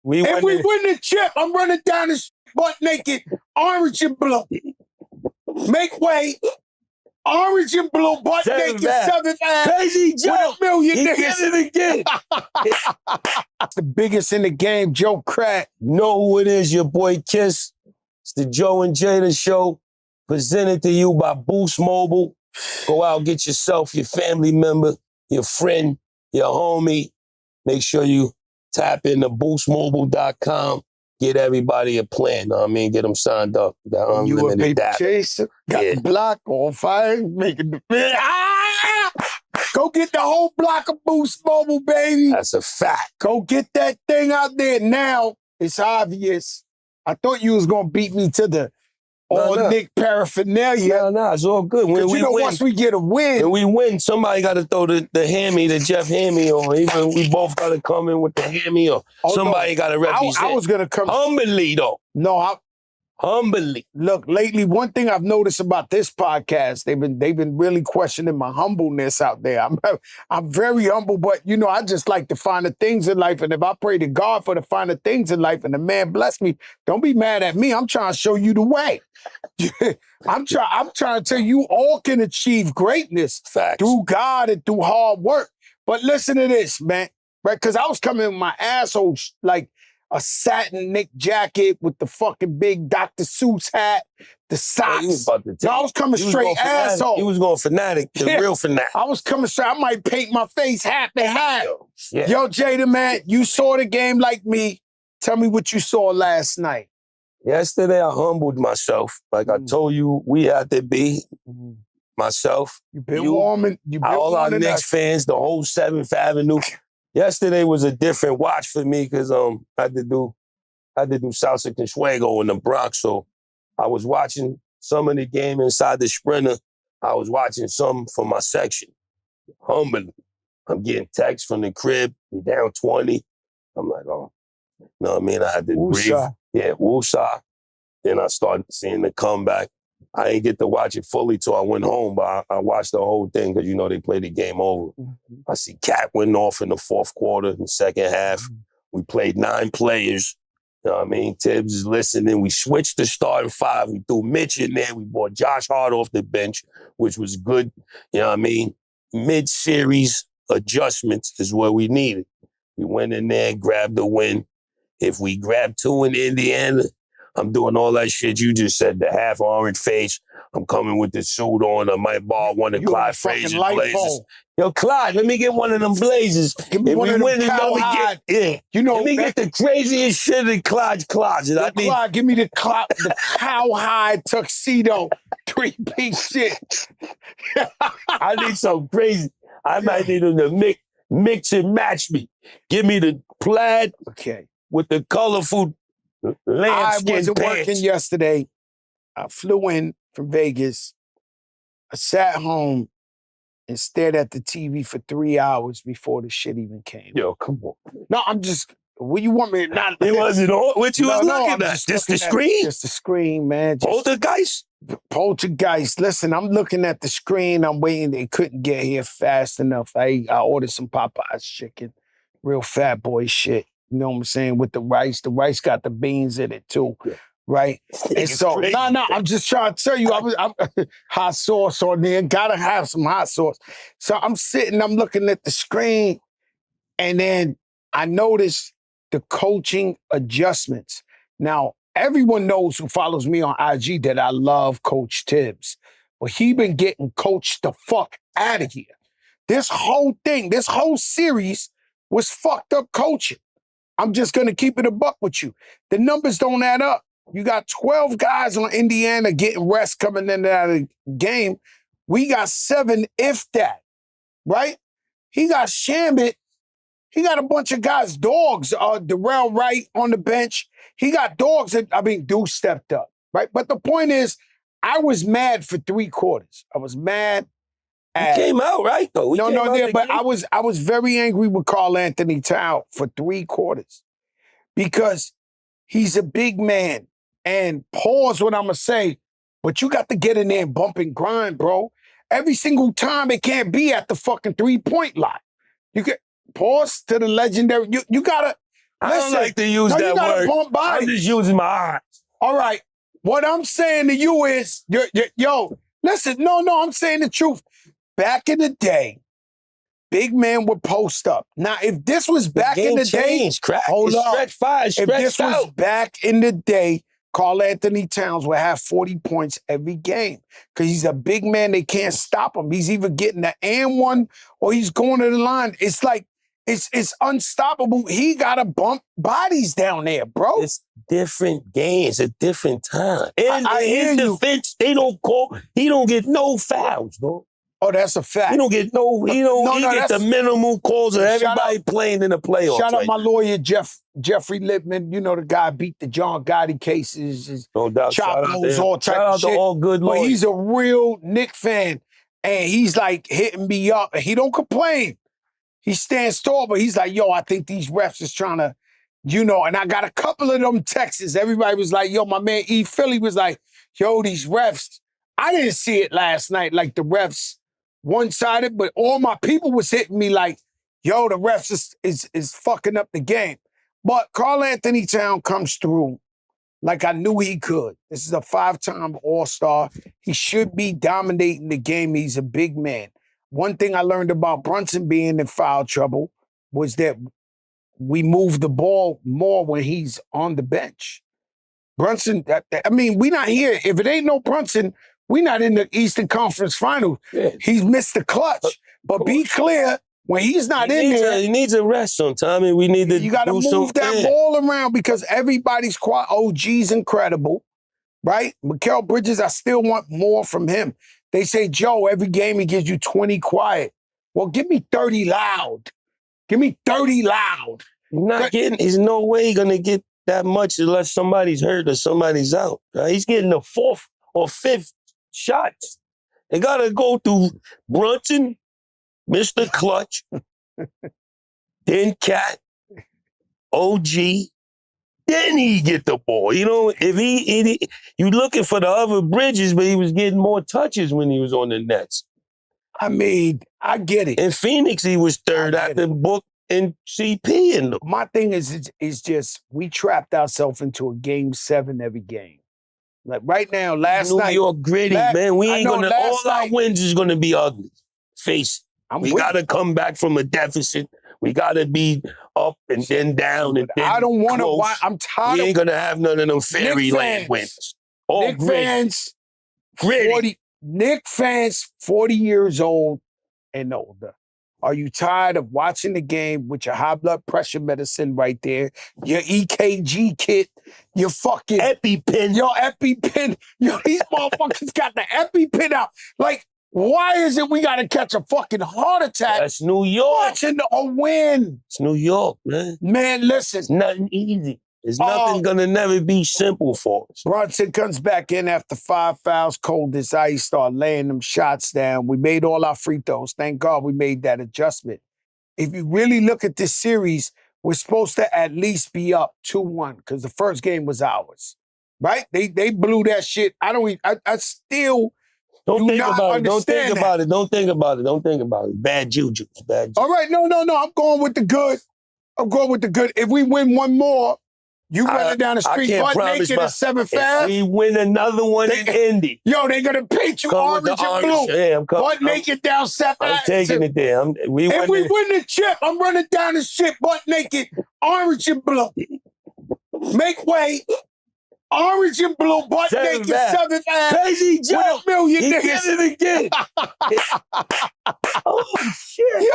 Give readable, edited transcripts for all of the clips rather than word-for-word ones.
If we win the chip, I'm running down the butt naked, orange and blue. Make way. Orange and blue, butt naked, 7th Ave. Crazy Joe. With $1 million He niggas. did it again. The biggest in the game, Joe Crack. Know who it is, your boy Kiss. It's the Joe and Jada show, presented to you by Boost Mobile. Go out, get yourself, your family member, your friend, your homie. Make sure you tap into boostmobile.com. Get everybody a plan. Know what I mean, get them signed up. Got unlimited You a paper data. chaser, got the block on fire, making the Go get the whole block of Boost Mobile, baby. That's a fact. Go get that thing out there now. It's obvious. I thought you was gonna beat me to the Nick paraphernalia. No, it's all good. When we win, once we get a win, when we win, somebody got to throw the hammy, the Jeff Hammy, or even we both got to come in with the hammy, or somebody got to represent. I was gonna come humbly though. No, humbly. Look, lately, one thing I've noticed about this podcast, they've been really questioning my humbleness out there. I'm very humble, but I just like to find the things in life, and if I pray to God for the finer things in life, and the man bless me, don't be mad at me. I'm trying to show you the way. I'm trying to tell you all can achieve greatness through God and through hard work. But listen to this, man, right? Because I was coming with my asshole like a satin Nick jacket with the fucking big Dr. Seuss hat, the socks. I was coming straight asshole. He was going fanatic, the real fanatic. I was coming straight. I might paint my face half and half. Yo, Jada, man, you saw the game like me. Tell me what you saw last night. Yesterday, I humbled myself. Like I told you, we had to be. Myself. You've been warming. All our Knicks fans, the whole 7th Avenue. Yesterday was a different watch for me because I had to do Salsa Consuego in the Bronx. So I was watching some of the game inside the Sprinter. I was watching some from my section. Humbling. I'm getting texts from the crib. We down 20. I'm like, oh, you know what I mean? I had to breathe. Yeah, woosah. Then I started seeing the comeback. I didn't get to watch it fully till I went home, but I watched the whole thing because, they played the game over. I see Cat went off in the 4th quarter, in the second half. We played 9 players. You know what I mean? Tibbs is listening. We switched the starting 5. We threw Mitch in there. We brought Josh Hart off the bench, which was good. You know what I mean? Mid-series adjustments is what we needed. We went in there, grabbed the win. If we grab 2 in Indiana, I'm doing all that shit you just said, the half orange face. I'm coming with the suit on. I might borrow one of Clyde Frazier's blazers. Yo, Clyde, let me get one of them blazers. Give me one of them cowhide. Let me get the craziest shit in Clyde's closet. Clyde, give me the cowhide tuxedo 3-piece shit. I need some crazy. I might need them to mix and match me. Give me the plaid with the colorful lambskin I wasn't pants. working yesterday. I flew in from Vegas. I sat home and stared at the TV for 3 hours before the shit even came. Yo, come on. No, I'm just, what you want me to not... It wasn't all? What you was looking at? Just the screen? Just the screen, man. Poltergeist? Poltergeist. Listen, I'm looking at the screen. I'm waiting. They couldn't get here fast enough. I ordered some Popeye's chicken. Real fat boy shit. You know what I'm saying? With the rice. The rice got the beans in it too. Right? And so, I'm just trying to tell you, I'm hot sauce on there. Gotta have some hot sauce. So I'm sitting, I'm looking at the screen, and then I noticed the coaching adjustments. Now, everyone knows who follows me on IG that I love Coach Tibbs. But he been getting coached the fuck out of here. This whole thing, this whole series was fucked up coaching. I'm just going to keep it a buck with you. The numbers don't add up. You got 12 guys on Indiana getting rest coming in and out of the game. We got 7, if that, right? He got Shambit. He got a bunch of guys, dogs. Darrell Wright on the bench. He got dogs Deuce stepped up, right? But the point is, I was mad for 3 quarters. I was mad. He came out, right, though? But I was very angry with Karl Anthony Towns for 3 quarters because he's a big man. And pause what I'm going to say, but you got to get in there and bump and grind, bro. Every single time it can't be at the fucking 3-point line. You get pause to the legendary. You got to I don't like to use no, that you gotta word. bump bodies. I'm just using my eyes. All right. What I'm saying to you is, yo, listen, no, I'm saying the truth. Back in the day, big men would post up. Now, if this was back in the day, hold up. Stretch five, stretch if this was out. back in the day, Karl Anthony Towns would have 40 points every game because he's a big man. They can't stop him. He's either getting the and one or he's going to the line. It's like, it's unstoppable. He got to bump bodies down there, bro. It's different games, a different time. And I hear in you. defense, he don't get no fouls, bro. Oh, that's a fact. He get the minimum calls of everybody playing in the playoffs. Shout out my lawyer, Jeffrey Lippman. You know the guy beat the John Gotti cases. No doubt. Chopos, all type of shit. Shout out to all good lawyers. But he's a real Knicks fan. And he's like hitting me up. And he don't complain. He stands tall, but he's like, yo, I think these refs is trying to, and I got a couple of them texts. Everybody was like, yo, my man E. Philly was like, yo, these refs. I didn't see it last night, like the refs one-sided, but all my people was hitting me like, yo, the refs is fucking up the game. But Karl Anthony Towns comes through like I knew he could. This is a 5-time All-Star. He should be dominating the game. He's a big man. One thing I learned about Brunson being in foul trouble was that we move the ball more when he's on the bench. Brunson, we not here. If it ain't no Brunson, we not in the Eastern Conference Finals. Yeah. He's missed the clutch. But be clear, when he's not in there, he needs a rest sometime, and we need to. You got to move that ball around because everybody's quiet. OG's incredible, right? Mikal Bridges, I still want more from him. They say, Joe, every game he gives you 20 quiet. Well, give me 30 loud. Give me 30 loud. He's no way going to get that much unless somebody's hurt or somebody's out. Right? He's getting the 4th or 5th shots. They got to go through Brunson, Mr. Clutch, then Cat, OG, then he get the ball. If you looking for the other Bridges, but he was getting more touches when he was on the Nets. I get it. In Phoenix, he was 3rd after Book and CP. And my thing is just we trapped ourselves into a game 7 every game. Like right now, last night. New York gritty, man. We ain't gonna. All our wins is gonna be ugly. Face it. We gotta come back from a deficit. We gotta be up and then down and then I don't want to watch. I'm tired. We ain't gonna have none of them fairyland wins. All Knicks fans, gritty. Knicks fans, 40 years old and older. Are you tired of watching the game with your high blood pressure medicine right there, your EKG kit, your fucking EpiPen, Yo, these motherfuckers got the EpiPen out. Like, why is it we got to catch a fucking heart attack? That's New York. Watching a win. It's New York, man. Man, listen. It's nothing easy. It's nothing gonna never be simple for us. Brunson comes back in after 5 fouls, cold as ice, start laying them shots down. We made all our free throws. Thank God we made that adjustment. If you really look at this series, we're supposed to at least be up 2-1 because the first game was ours, right? They blew that shit. I still don't think about it. Don't think that. about it. Don't think about it. Don't think about it. Bad juju. Bad juju. All right, no. I'm going with the good. If we win one more, you running down the street butt naked at 7 fouls. We win another one in Indy. Yo, they gonna paint you orange and blue. Yeah, butt naked down 7 fouls. I'm taking it there. If we win the chip, I'm running down the shit butt naked, orange and blue. Make way. Orange and blue, butt naked, 7 fouls. Crazy Joe. $1 million He niggas. did it again. Oh, shit.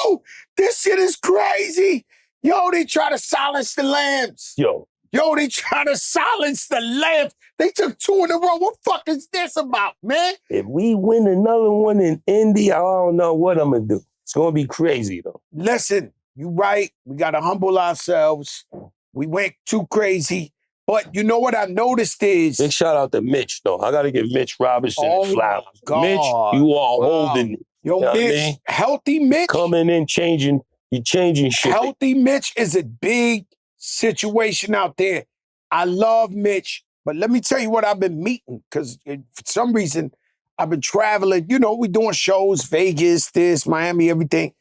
Yo, this shit is crazy. Yo, they try to silence the lambs. Yo, they try to silence the lambs. They took 2 in a row. What the fuck is this about, man? If we win another one in Indy, I don't know what I'm going to do. It's going to be crazy, though. Listen, you right. We got to humble ourselves. We went too crazy. But you know what I noticed is... Big shout out to Mitch, though. I got to give Mitch Robinson and flowers. God. Mitch, you are holding it. Yo, you know Mitch, healthy Mitch. Coming in, changing. You're changing shit. Healthy Mitch is a big situation out there. I love Mitch, but let me tell you what I've been meeting, because for some reason, I've been traveling. We doing shows, Vegas, Miami, everything.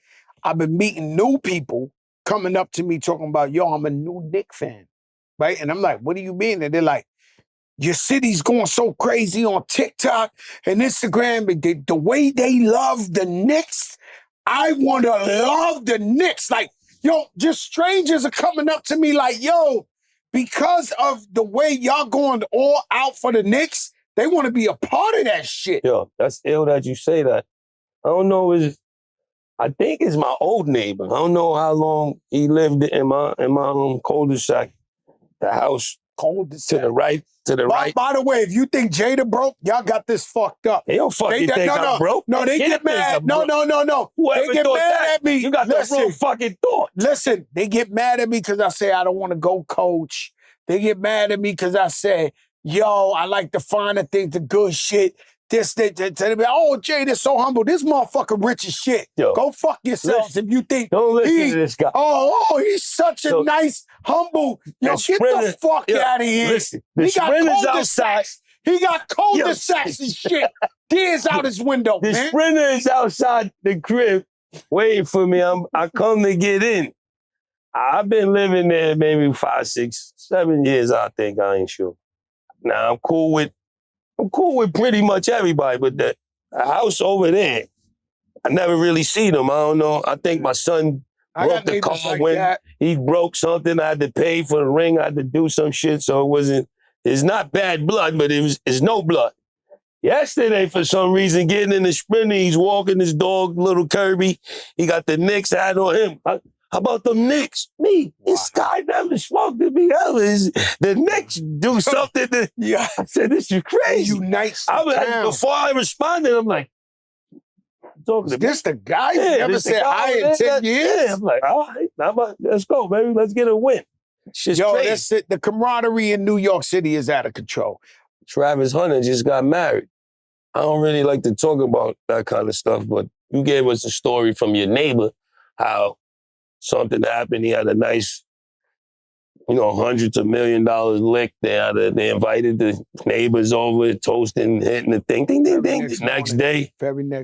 I've been meeting new people coming up to me talking about, yo, I'm a new Knicks fan, right? And I'm like, what do you mean? And they're like, your city's going so crazy on TikTok and Instagram, but the way they love the Knicks, I want to love the Knicks. Like, yo, just strangers are coming up to me like, yo, because of the way y'all going all out for the Knicks, they want to be a part of that shit. Yo, that's ill that you say that. I don't know, I think it's my old neighbor. I don't know how long he lived in my cul-de-sac. The house to the right. By the way, if you think Jada broke, y'all got this fucked up. They don't fucking think I'm broke. No, they get mad. No. Whoever They get thought mad that, at me. You got the wrong fucking thought. Listen, they get mad at me because I say I don't want to go coach. They get mad at me because I say, yo, I like the finer things, the good shit. This, oh, Jada's so humble. This motherfucker rich as shit. Yo, go fuck yourselves if you think don't listen to this guy. Oh, he's such a nice, humble. Yo, get the fuck out of here. Listen, he got cul-de-sacs. He got cul-de-sacs and shit. Deers out his window, the man. Sprinter is outside the crib waiting for me. I come to get in. I've been living there maybe 5, 6, 7 years, I think. I ain't sure. Now, I'm cool with pretty much everybody, but the house over there, I never really seen them. I don't know. I think my son broke the car when he broke something. I had to pay for the ring. I had to do some shit, so it's not bad blood, but it's no blood. Yesterday, for some reason, getting in the Sprinter, he's walking his dog, little Kirby. He got the Knicks hat on him. How about the Knicks? Me, this guy never spoke to me ever. The Knicks do something that, I said, this is crazy. Unites before I responded, I'm like, talking to this the guy you never said hi in 10 years? Yeah, I'm like, all right, let's go, baby. Let's get a win. Yo, that's it. The camaraderie in New York City is out of control. Travis Hunter just got married. I don't really like to talk about that kind of stuff, but you gave us a story from your neighbor, how something happened. He had a nice, hundreds of $1 million lick. They invited the neighbors over, toasting, hitting the thing, ding, ding, ding. The next day,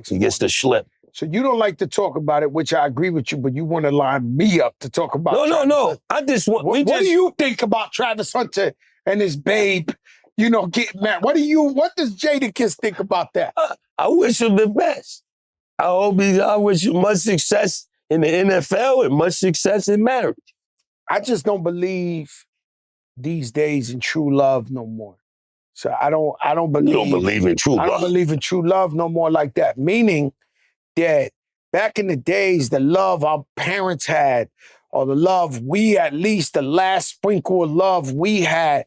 he gets the slip. So you don't like to talk about it, which I agree with you, but you want to line me up to talk about it. No. I just want... What do you think about Travis Hunter and his babe, getting mad? What does Jadakiss think about that? I wish him the best. I wish him much success in the NFL and much success in marriage. I just don't believe these days in true love no more. So I don't believe... You don't believe in true love? I don't believe in true love no more like that. Meaning that back in the days, the love our parents had, or the love the last sprinkle of love we had,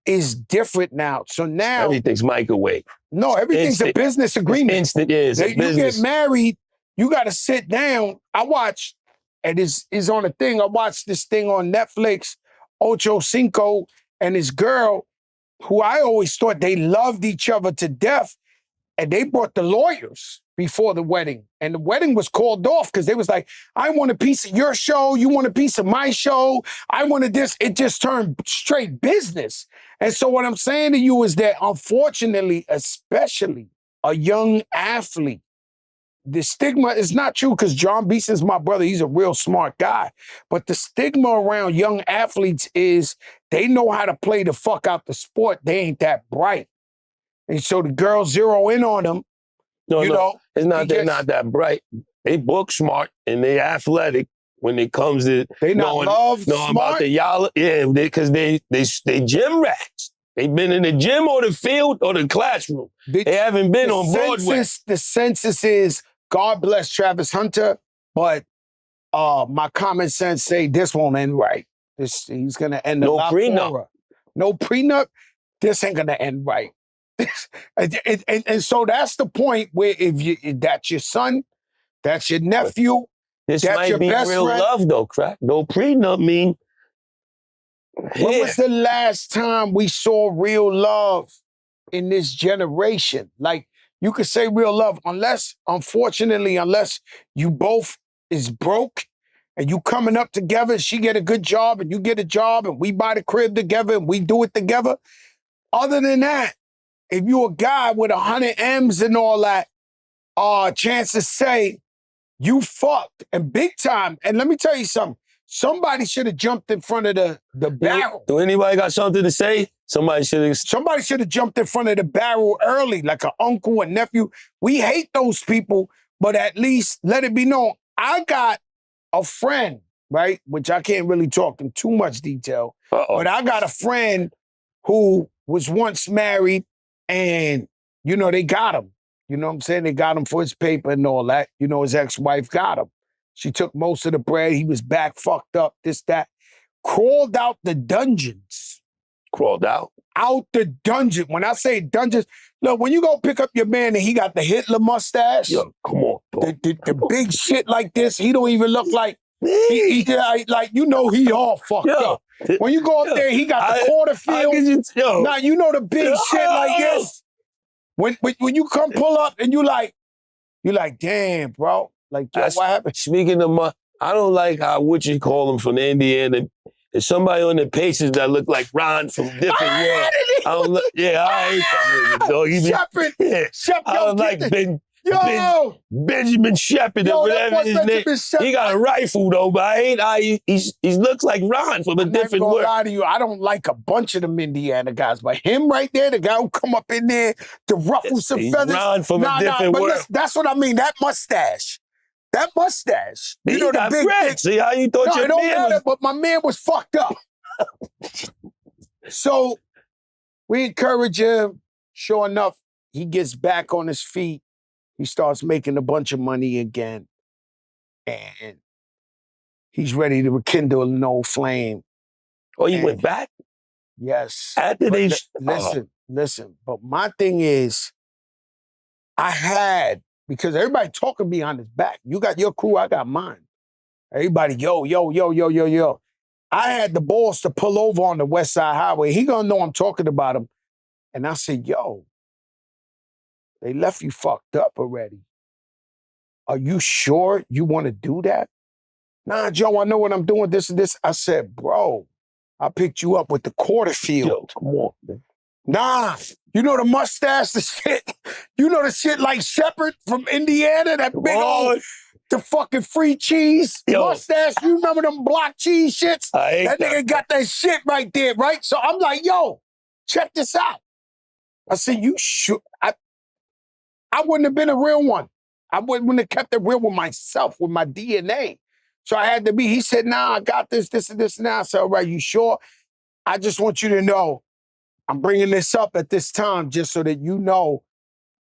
is different now. So now... Everything's microwave. No, everything's a business agreement. Instant, is a business. You get married, you got to sit down. I watched, and it's on a thing, I watched this thing on Netflix, Ocho Cinco and his girl, who I always thought they loved each other to death, and they brought the lawyers before the wedding. And the wedding was called off because they was like, I want a piece of your show, you want a piece of my show, I wanted this. It just turned straight business. And so what I'm saying to you is that, unfortunately, especially a young athlete, the stigma is not true, because John Beeson's my brother. He's a real smart guy. But the stigma around young athletes is they know how to play the fuck out the sport. They ain't that bright. And so the girls zero in on them. No, it's not. They're not that bright. They book smart and they athletic when it comes to knowing about the y'all. Yeah, because they gym rats. They've been in the gym or the field or the classroom. They haven't been on Broadway. The census is, God bless Travis Hunter, but my common sense say this won't end right. He's gonna end no prenup. No prenup. This ain't gonna end right. and so that's the point where if that's your son, that's your nephew, this that's might your be best real friend. Love though, crack. No prenup mean. When was the last time we saw real love in this generation? Like, you could say real love, unless you both is broke and you coming up together, she get a good job and you get a job and we buy the crib together and we do it together. Other than that, if you a guy with 100 M's and all that, chances say you fucked and big time. And let me tell you something. Somebody should have jumped in front of the barrel. Do anybody got something to say? Somebody should have jumped in front of the barrel early, like an uncle and nephew. We hate those people, but at least let it be known. I got a friend, right, which I can't really talk in too much detail, but I got a friend who was once married and, you know, they got him. You know what I'm saying? They got him for his paper and all that. You know, his ex-wife got him. She took most of the bread. He was back fucked up, this, that. Crawled out the dungeons. Crawled out? Out the dungeon. When I say dungeons, look, when you go pick up your man and he got the Hitler mustache. Yo, come on. The big shit like this, he don't even look like, like, you know he all fucked up. When you go up there, he got the quarter field. Now, you know the big shit like this. When you come pull up and you like, damn, bro. Like, yo, what happened? Speaking of I don't like how, what you call him from Indiana. There's somebody on the Pacers that look like Ron from different world. I hate that nigga, dog. Shepard, I don't like Benjamin Shepard or whatever his name. He got a rifle though, but he looks like Ron from a different world. Lie to you, I don't like a bunch of them Indiana guys, but him right there, the guy who come up in there to ruffle some feathers. Ron from a different world. Listen, that's what I mean. That mustache. You know the big thing. See how you thought your man was... But my man was fucked up. So we encourage him. Sure enough, he gets back on his feet. He starts making a bunch of money again. And he's ready to rekindle an old flame. Oh, he went back? Yes. After they... Listen. But my thing is, because everybody talking behind his back. You got your crew, I got mine. Everybody, yo. I had the balls to pull over on the West Side Highway. He gonna know I'm talking about him. And I said, yo, they left you fucked up already. Are you sure you want to do that? Nah, Joe, I know what I'm doing, this and this. I said, bro, I picked you up with the quarter field. Yo, come on, man. Nah, you know the mustache, the shit. You know the shit like Shepard from Indiana, that big old, the fucking free cheese mustache. You remember them block cheese shits? That nigga got that shit right there, right? So I'm like, yo, check this out. I said, you should. I wouldn't have been a real one. I wouldn't have kept it real with myself, with my DNA. So I had to be. He said, nah, I got this and this and that. I said, all right, you sure? I just want you to know, I'm bringing this up at this time just so that you know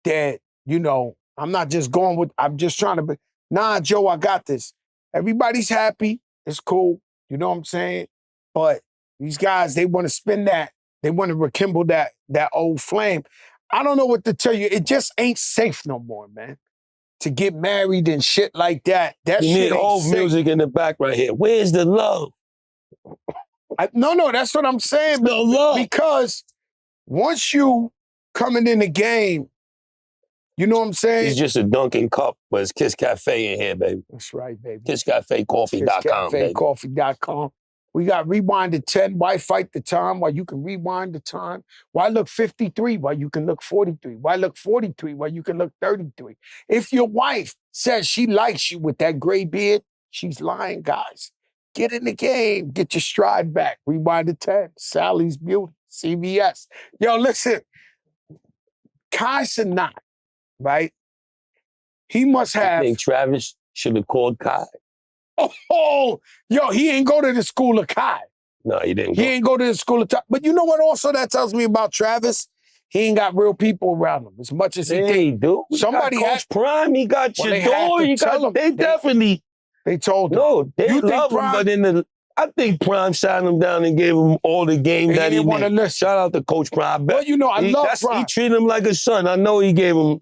that, you know, I'm not just going with, I'm just trying to be, nah, Joe, I got this. Everybody's happy. It's cool. You know what I'm saying? But these guys, they want to spin that. They want to rekindle that old flame. I don't know what to tell you. It just ain't safe no more, man. To get married and shit like that. That you shit need ain't old safe. Music in the back right here. Where's the love? No, that's what I'm saying. No love. Because once you coming in the game, you know what I'm saying? It's just a Dunkin' cup, but it's Kiss Cafe in here, baby. That's right, baby. KissCafeCoffee.com, baby. KissCafeCoffee.com. We got Rewind to 10. Why fight the time? Why you can rewind the time? Why look 53? Why you can look 43? Why look 43? Why you can look 33? If your wife says she likes you with that gray beard, she's lying, guys. Get in the game. Get your stride back. Rewind to 10. Sally's Beauty. CBS. Yo, listen. Kai Cenat, right? He must have... I think Travis should have called Kai. Oh, yo, he ain't go to the school of Kai. No, he didn't He ain't go to the school of Kai. But you know what also that tells me about Travis? He ain't got real people around him as much as he think. Dude. Somebody got Coach Prime, he got Jada. They told him. No, they love him, but I think Prime sat him down and gave him all the game that he needed. Shout out to Coach Prime. Well, you know, I love Prime. He treated him like a son. I know he gave him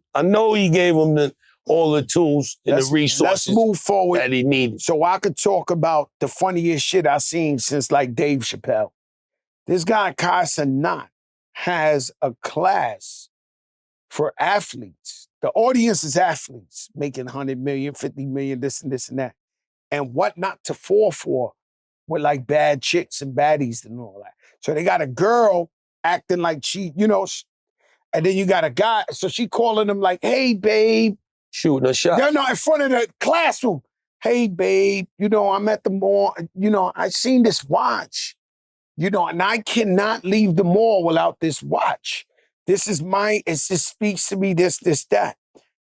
all the tools and the resources let's move forward that he needed. So I could talk about the funniest shit I've seen since like Dave Chappelle. This guy, Kai Cenat, has a class for athletes. The audience is athletes making 100 million, 50 million, this and that. And what not to fall for with like bad chicks and baddies and all that. So they got a girl acting like she, you know, and then you got a guy. So she calling him like, hey, babe. Shooting a shot. They're not in front of the classroom. hey, babe, I'm at the mall. I seen this watch, and I cannot leave the mall without this watch. This is mine. It just speaks to me, this, that.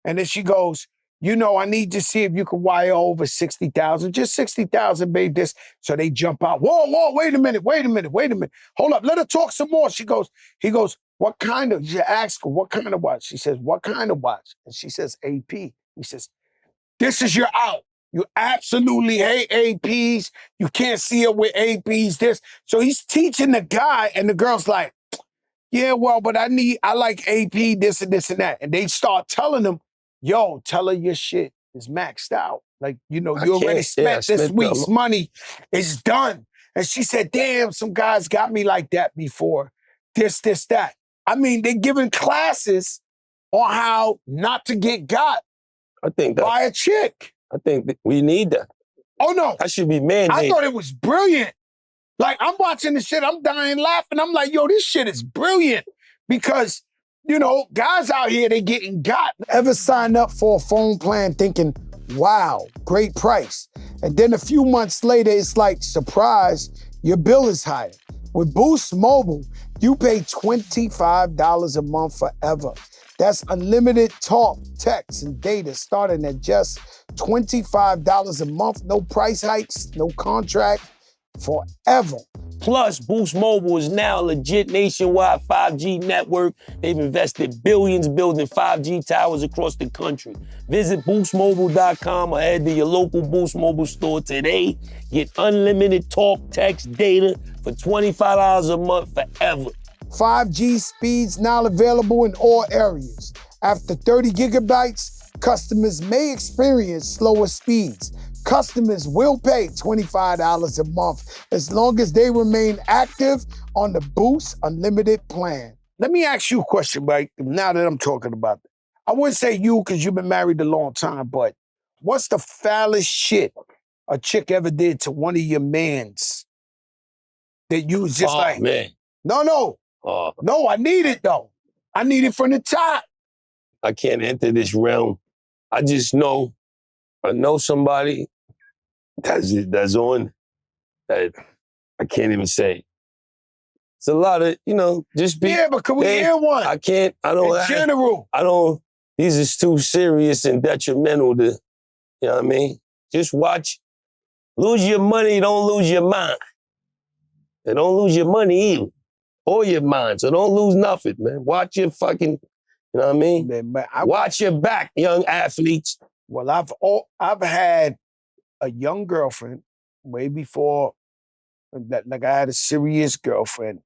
And then she goes, I need to see if you can wire over 60,000, just 60,000, babe. This. So they jump out. Whoa, wait a minute. Hold up, let her talk some more. He goes, what kind of, you ask her, what kind of watch? She says, what kind of watch? And she says, AP. He says, this is your out. You absolutely hate APs. You can't see it with APs, this. So he's teaching the guy, and the girl's like, yeah, well, but I like AP, this and this and that. And they start telling him, yo, tell her your shit is maxed out. Like, you already spent this week's money. It's done. And she said, damn, some guys got me like that before. This, that. I mean, they're giving classes on how not to get got by a chick. I think we need that. Oh, no. That should be mandated. I thought it was brilliant. Like, I'm watching this shit, I'm dying laughing. I'm like, yo, this shit is brilliant. Because, guys out here, they getting got. Ever sign up for a phone plan thinking, wow, great price. And then a few months later, it's like, surprise, your bill is higher. With Boost Mobile, you pay $25 a month forever. That's unlimited talk, text, and data starting at just $25 a month. No price hikes, no contract, forever. Plus, Boost Mobile is now a legit nationwide 5G network. They've invested billions building 5G towers across the country. Visit boostmobile.com or head to your local Boost Mobile store today. Get unlimited talk, text, data for $25 a month forever. 5G speeds now available in all areas. After 30 gigabytes, customers may experience slower speeds. Customers will pay $25 a month as long as they remain active on the Boost Unlimited plan. Let me ask you a question, Mike, now that I'm talking about it. I wouldn't say you because you've been married a long time, but what's the foulest shit a chick ever did to one of your mans that you was just like, man. No, I need it though. I need it from the top. I can't enter this realm. I just know, I know somebody that's on that I can't even say. It's a lot of, just be. Yeah, but can we hear one? I can't, I don't. In general. These is too serious and detrimental to, you know what I mean? Just watch. Lose your money, don't lose your mind. And don't lose your money either. Or your mind, so don't lose nothing, man. Watch your fucking, you know what I mean? Man, watch your back, young athletes. Well, I've had a young girlfriend way before that. Like, I had a serious girlfriend,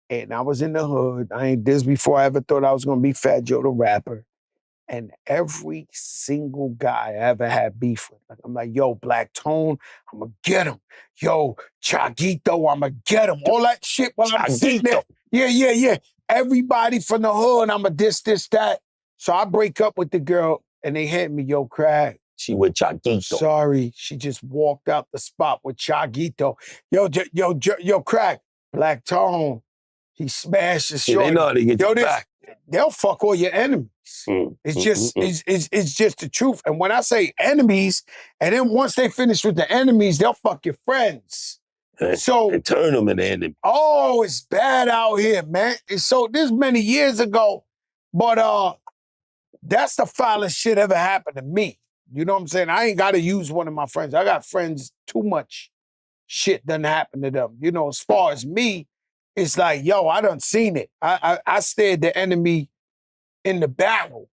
and I was in the hood. I ain't this before I ever thought I was gonna be Fat Joe the rapper. And every single guy I ever had beef with, like, I'm like, yo, Black Tone, I'ma get him. Yo, Chaguito, I'ma get him. All that shit while I'm sitting there. Yeah. Everybody from the hood, I'ma this, that. So I break up with the girl, and they hit me, yo, Craig. She with Chaguito. Sorry, she just walked out the spot with Chaguito. Yo, Craig, Black Tone, he smashed the shorty. They know how to get you back. They'll fuck all your enemies. It's just the truth. And when I say enemies, and then once they finish with the enemies, they'll fuck your friends. And turn them into enemies. Oh, it's bad out here, man. So this many years ago, but that's the foulest shit ever happened to me. You know what I'm saying? I ain't got to use one of my friends. I got friends, too much shit done happen to them. As far as me, it's like, yo, I done seen it. I stared the enemy in the barrel.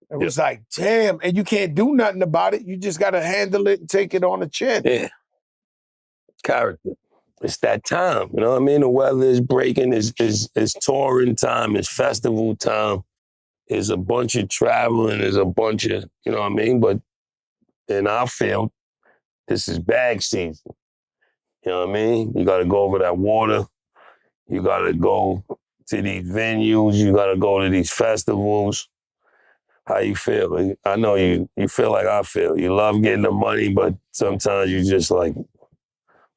It was like, damn, and you can't do nothing about it. You just got to handle it and take it on the chin. Yeah. Character. It's that time, you know what I mean? The weather is breaking, it's touring time, it's festival time. There's a bunch of traveling, there's a bunch of, you know what I mean? But in our field, this is bag season. You know what I mean? You got to go over that water. You got to go to these venues. You got to go to these festivals. How you feel? I know you feel like I feel. You love getting the money, but sometimes you just like,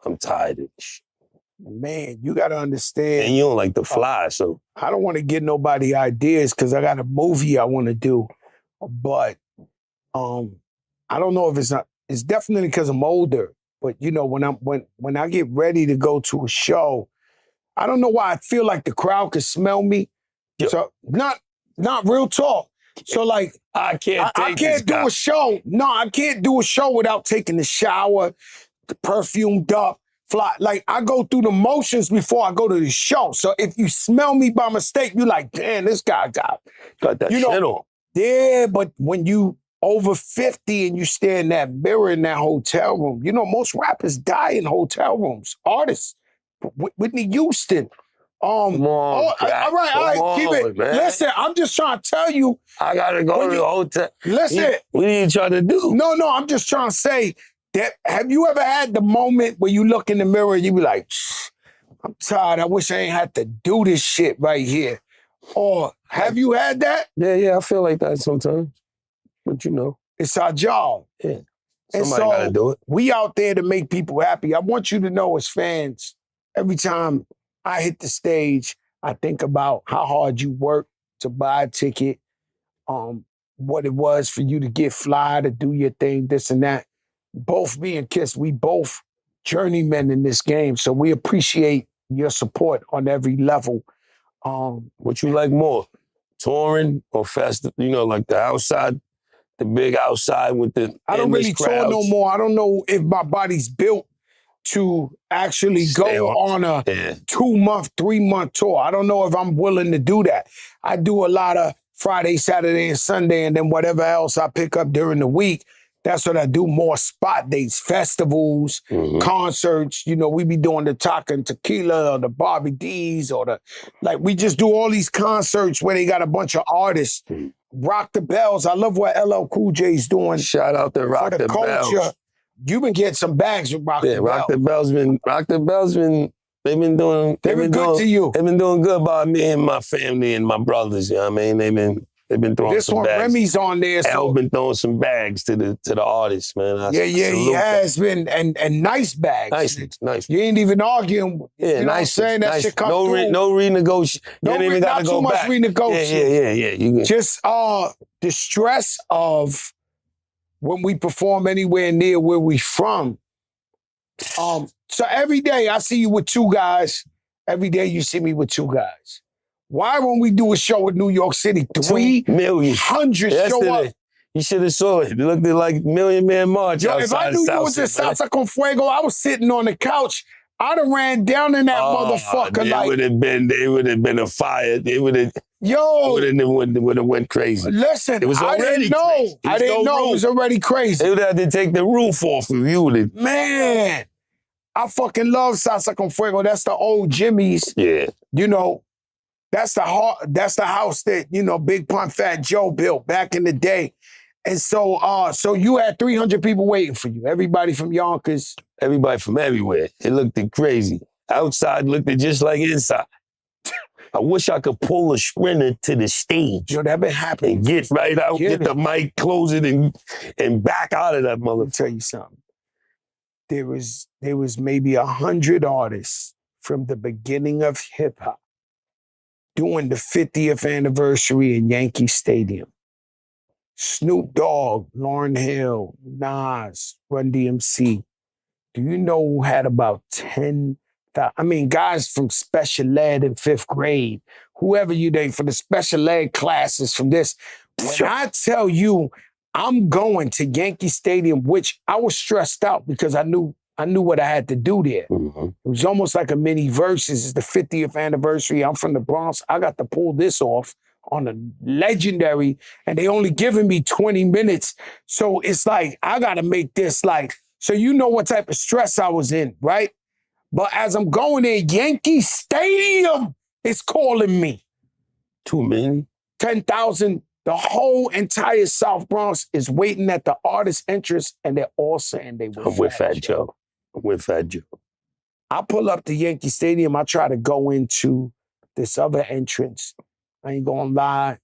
I'm tired of this shit. Man, you got to understand. And you don't like to fly, so. I don't want to give nobody ideas because I got a movie I want to do. But I don't know if it's not. it's definitely because I'm older. But you know, when I get ready to go to a show, I don't know why I feel like the crowd can smell me. Yeah. So not real talk. So like I can't I can't do a show. No, I can't do a show without taking the shower, perfumed up, fly. Like I go through the motions before I go to the show. So if you smell me by mistake, you're like, damn, this guy got that shit on. Yeah, but when you over 50 and you stare in that mirror in that hotel room, you know, most rappers die in hotel rooms. Artists. Whitney Houston. Come on, all right, keep it. Man. Listen, I'm just trying to tell you. I gotta go to the hotel. Listen. What are you trying to do? No, I'm just trying to say that have you ever had the moment where you look in the mirror and you be like, I'm tired, I wish I ain't had to do this shit right here. Or have you had that? Yeah, I feel like that sometimes. But you know. It's our job. Yeah. Somebody gotta do it. We out there to make people happy. I want you to know as fans, every time I hit the stage, I think about how hard you work to buy a ticket, what it was for you to get fly, to do your thing, this and that. Both me and Kiss, we both journeymen in this game, so we appreciate your support on every level. What you like more, touring or festival? You know, like the outside, the big outside with the I don't really tour no more. I don't know if my body's built to actually go on a 2-month, 3-month tour. I don't know if I'm willing to do that. I do a lot of Friday, Saturday, and Sunday, and then whatever else I pick up during the week, that's what I do, more spot dates, festivals, concerts. You know, we be doing the Taka and Tequila or the Bobby D's or we just do all these concerts where they got a bunch of artists. Rock the Bells. I love what LL Cool J's doing. Shout out to Rock the Bells. You've been getting some bags with Rock the Bells. Rock the Bells they've been good to you. They've been doing good by me and my family and my brothers, you know what I mean? They've been throwing some bags. Remy's on there. El's been throwing some bags to the artists, man. He has been, and nice bags. Nice. You ain't even arguing. Yeah, you know nice. What I'm saying? That shit come through. No renegotiation. You ain't even got to go back. Not too much renegotiation. Yeah. You just the stress of when we perform anywhere near where we from. So every day I see you with 2 guys. Every day you see me with 2 guys. Why when we do a show in New York City, 300 show up? You should have saw it. It looked like Million Man March. Yo, if I knew you was in Salsa con Fuego, I was sitting on the couch. I'd have ran down in that motherfucker. They would have been a fire. They would have. Yo, would have went crazy. Listen, it was already crazy. I didn't know it was already crazy. They would have to take the roof off of you. Man, I fucking love Salsa con Fuego. That's the old Jimmy's. Yeah. You know, that's the house that, you know, Big Pun Fat Joe built back in the day. And so you had 300 people waiting for you. Everybody from Yonkers. Everybody from everywhere. It looked crazy. Outside looked just like inside. I wish I could pull a sprinter to the stage. Yo, that been happening. And get right out, get the mic, close it, and back out of that motherfucker. Let me tell you something. There was maybe 100 artists from the beginning of hip hop doing the 50th anniversary in Yankee Stadium. Snoop Dogg, Lauryn Hill, Nas, Run DMC. Do you know who had about 10,000? I mean, guys from special ed in 5th grade, whoever you date for the special ed classes from this. When I tell you I'm going to Yankee Stadium, which I was stressed out because I knew what I had to do there. It was almost like a mini Versus. It's the 50th anniversary. I'm from the Bronx. I got to pull this off on a legendary, and they only giving me 20 minutes. So it's like, I got to make this so you know what type of stress I was in, right? But as I'm going there, Yankee Stadium is calling me. Too many? 10,000. The whole entire South Bronx is waiting at the artist entrance, and they're all saying they were I'm with Fat Joe. I'm with Fat Joe. I pull up to Yankee Stadium. I try to go into this other entrance. I ain't gonna lie.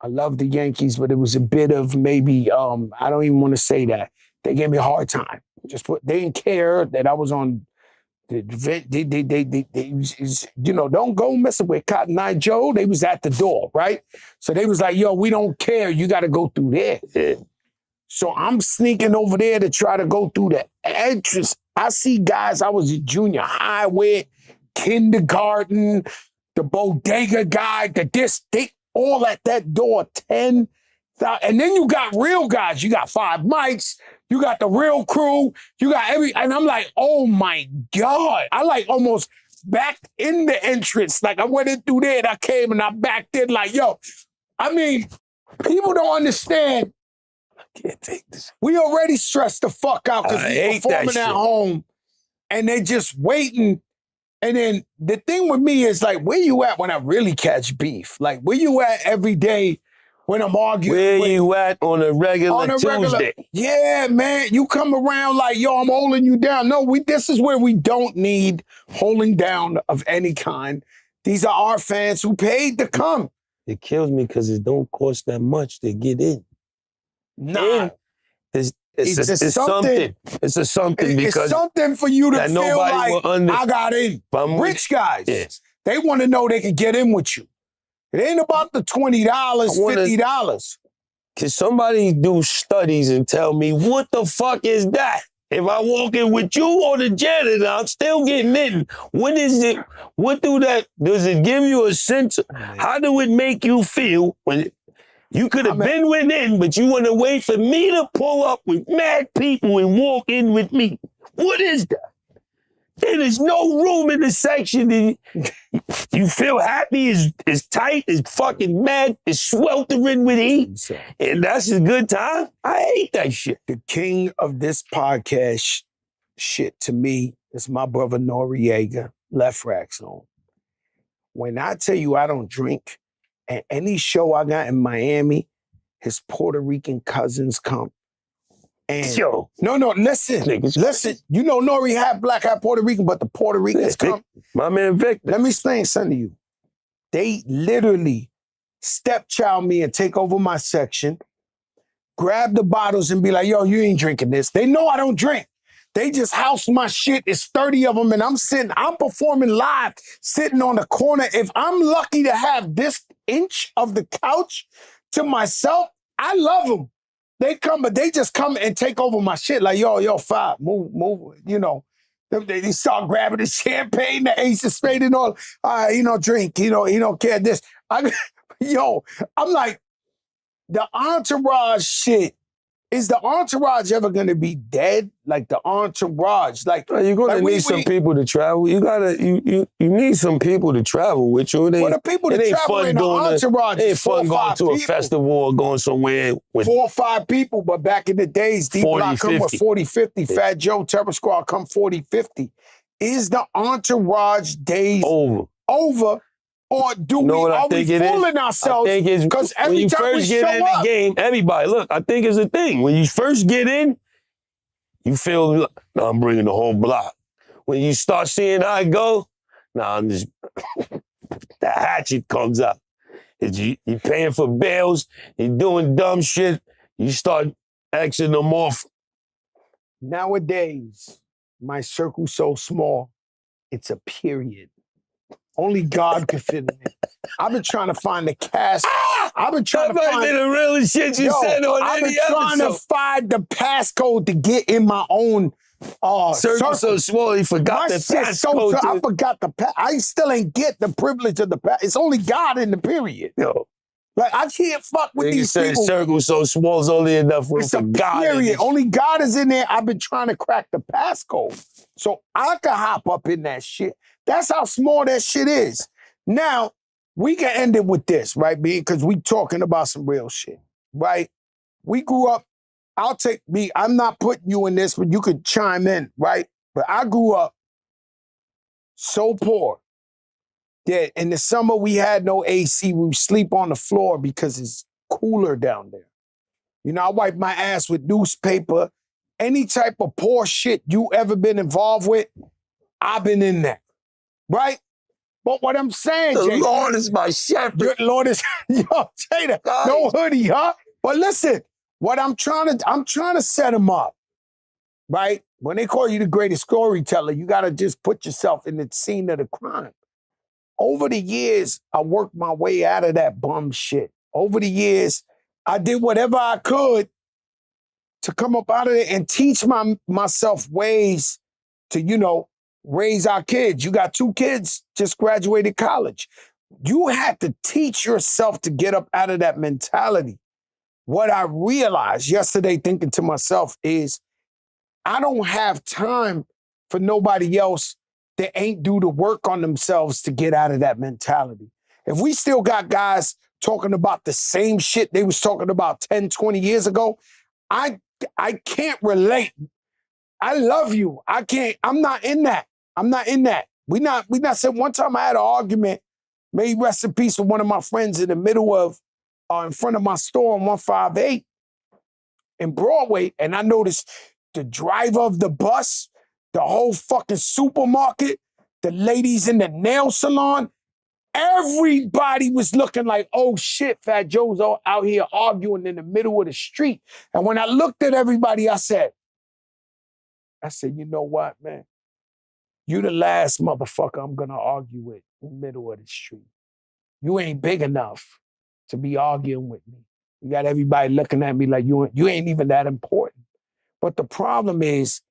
I love the Yankees, but it was a bit of maybe, I don't even want to say that. They gave me a hard time. They didn't care that I was on the event. They don't go messing with Cotton Eye Joe. They was at the door, right? So they was like, yo, we don't care. You got to go through there. Yeah. So I'm sneaking over there to try to go through the entrance. I see guys I was in junior high with, kindergarten, the bodega guy, they all at that door, 10,000. And then you got real guys. You got 5 mics. You got the real crew. You got and I'm like, oh my God. I like almost backed in the entrance. Like I went in through there and I came and I backed in like, yo, I mean, people don't understand. I can't take this. We already stressed the fuck out because we performing at home and they just waiting. And then the thing with me is like, where you at when I really catch beef? Like, where you at every day when I'm arguing? Where you at on a regular Tuesday? Yeah, man. You come around like, yo, I'm holding you down. No, this is where we don't need holding down of any kind. These are our fans who paid to come. It kills me because it don't cost that much to get in. Nah. It's something. It's a something because it's something for you to feel like I got in. Rich guys, they want to know they can get in with you. It ain't about the $20, $50. Can somebody do studies and tell me what the fuck is that? If I walk in with you or the janitor, I'm still getting in. What is it? What does it give you a sense? How do it make you feel when you could have been within, but you want to wait for me to pull up with mad people and walk in with me? What is that? There's no room in the section. You feel happy, it's tight, it's fucking mad, it's sweltering with heat. And that's a good time. I hate that shit. The king of this podcast shit to me is my brother Noriega, Left Rack Zone. When I tell you I don't drink, and any show I got in Miami, his Puerto Rican cousins come. And yo, no, listen. You know Nori half black, half Puerto Rican, but the Puerto Ricans come. My man Victor. Let me explain something to you. They literally stepchild me and take over my section, grab the bottles and be like, yo, you ain't drinking this. They know I don't drink. They just house my shit. It's 30 of them and I'm performing live, sitting on the corner. If I'm lucky to have this inch of the couch to myself, I love them. They come, but they just come and take over my shit. Like, yo, Fat, move, you know. They start grabbing the champagne, the Ace of Spades and all. Drink, he don't care this. I'm like, the entourage shit. Is the entourage ever going to be dead? Like the entourage, you're going to need some people to travel. You need some people to travel with you. The people to travel in the entourage. It ain't fun going to a festival or going somewhere with 4 or 5 people. But back in the days, D-Block come with 40, 50. Yeah. Fat Joe, Terror Squad come 40, 50. Is the entourage days over? Or are we fooling ourselves? Because every time we show up, the game, everybody, look, I think it's a thing. When you first get in, you feel, I'm bringing the whole block. When you start seeing how it go, I'm just, the hatchet comes up. You're paying for bills, you're doing dumb shit, you start Xing them off. Nowadays, my circle's so small, it's a period. Only God can fit in it. I've been trying to find the cast. I've been trying to find the realest shit you said on I've any been trying to find the passcode to get in my own circle. So small, he forgot the passcode. I forgot the pass. I still ain't get the privilege of the pass. It's only God in the period. Yo. Like, I can't fuck with these people. Circle so small is only enough room for God. Period. Only God is in there. I've been trying to crack the passcode. So I can hop up in that shit. That's how small that shit is. Now, we can end it with this, right, B? Because we talking about some real shit, right? We grew up, I'm not putting you in this, but you could chime in, right? But I grew up so poor that in the summer we had no AC. We would sleep on the floor because it's cooler down there. I wipe my ass with newspaper. Any type of poor shit you ever been involved with, I've been in that. Right? But what I'm saying, the Jada, Lord is my shepherd. Lord is, Jada, no hoodie, huh? But listen, what I'm trying to set him up, right? When they call you the greatest storyteller, you got to just put yourself in the scene of the crime. Over the years, I worked my way out of that bum shit. Over the years, I did whatever I could to come up out of it and teach myself ways to, raise our kids. You got 2 kids, just graduated college. You had to teach yourself to get up out of that mentality. What I realized yesterday thinking to myself is, I don't have time for nobody else that ain't do the work on themselves to get out of that mentality. If we still got guys talking about the same shit they was talking about 10, 20 years ago, I can't relate. I love you. I'm not in that. I'm not in that. We not said one time I had an argument, may rest in peace, with one of my friends in the middle of, in front of my store on 158 in Broadway, and I noticed the driver of the bus, the whole fucking supermarket, the ladies in the nail salon, everybody was looking like, oh shit, Fat Joe's out here arguing in the middle of the street. And when I looked at everybody, I said, you know what, man? You the last motherfucker I'm gonna argue with in the middle of the street. You ain't big enough to be arguing with me. You got everybody looking at me like you ain't even that important. But the problem is,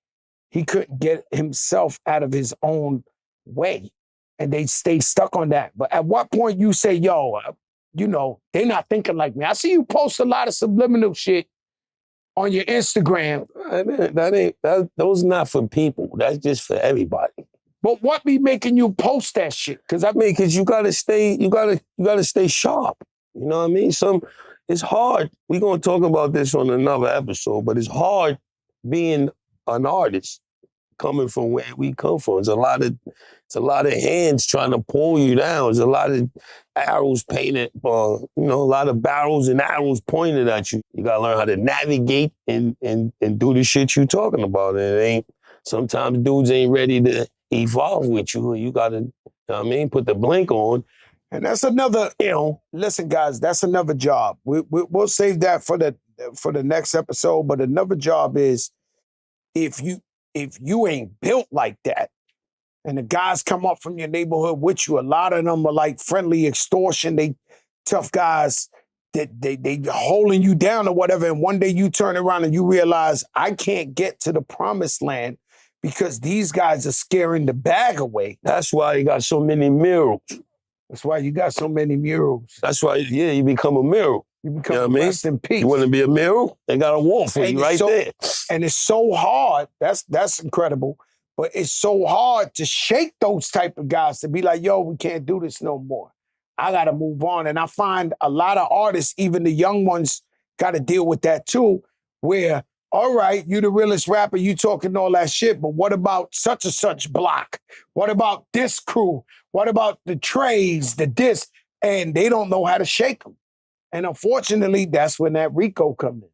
he couldn't get himself out of his own way. And they stay stuck on that. But at what point you say, yo, they're not thinking like me. I see you post a lot of subliminal shit on your Instagram. Those not for people. That's just for everybody. But what be making you post that shit? Because you gotta stay sharp. You know what I mean? It's hard. We're gonna talk about this on another episode, but it's hard being an artist coming from where we come from. It's a lot of hands trying to pull you down. There's a lot of arrows painted, a lot of barrels and arrows pointed at you. You gotta learn how to navigate and do the shit you're talking about. Sometimes dudes ain't ready to evolve with you. You gotta, put the blink on. And that's another, listen, guys, that's another job. We'll save that for the next episode. But another job is, if you ain't built like that, and the guys come up from your neighborhood with you, a lot of them are like friendly extortion. They tough guys that they holding you down or whatever. And one day you turn around and you realize, I can't get to the promised land because these guys are scaring the bag away. That's why you got so many murals. That's why you got so many murals. That's why, you become a mural. You become rest in peace. You want to be a mural? They got a wall for you right there. And it's so hard. That's incredible. But it's so hard to shake those type of guys to be like, yo, we can't do this no more. I got to move on. And I find a lot of artists, even the young ones, got to deal with that too, where, all right, you the realest rapper, you talking all that shit, but what about such and such block? What about this crew? What about the trades, the this? And they don't know how to shake them. And unfortunately, that's when that Rico comes in.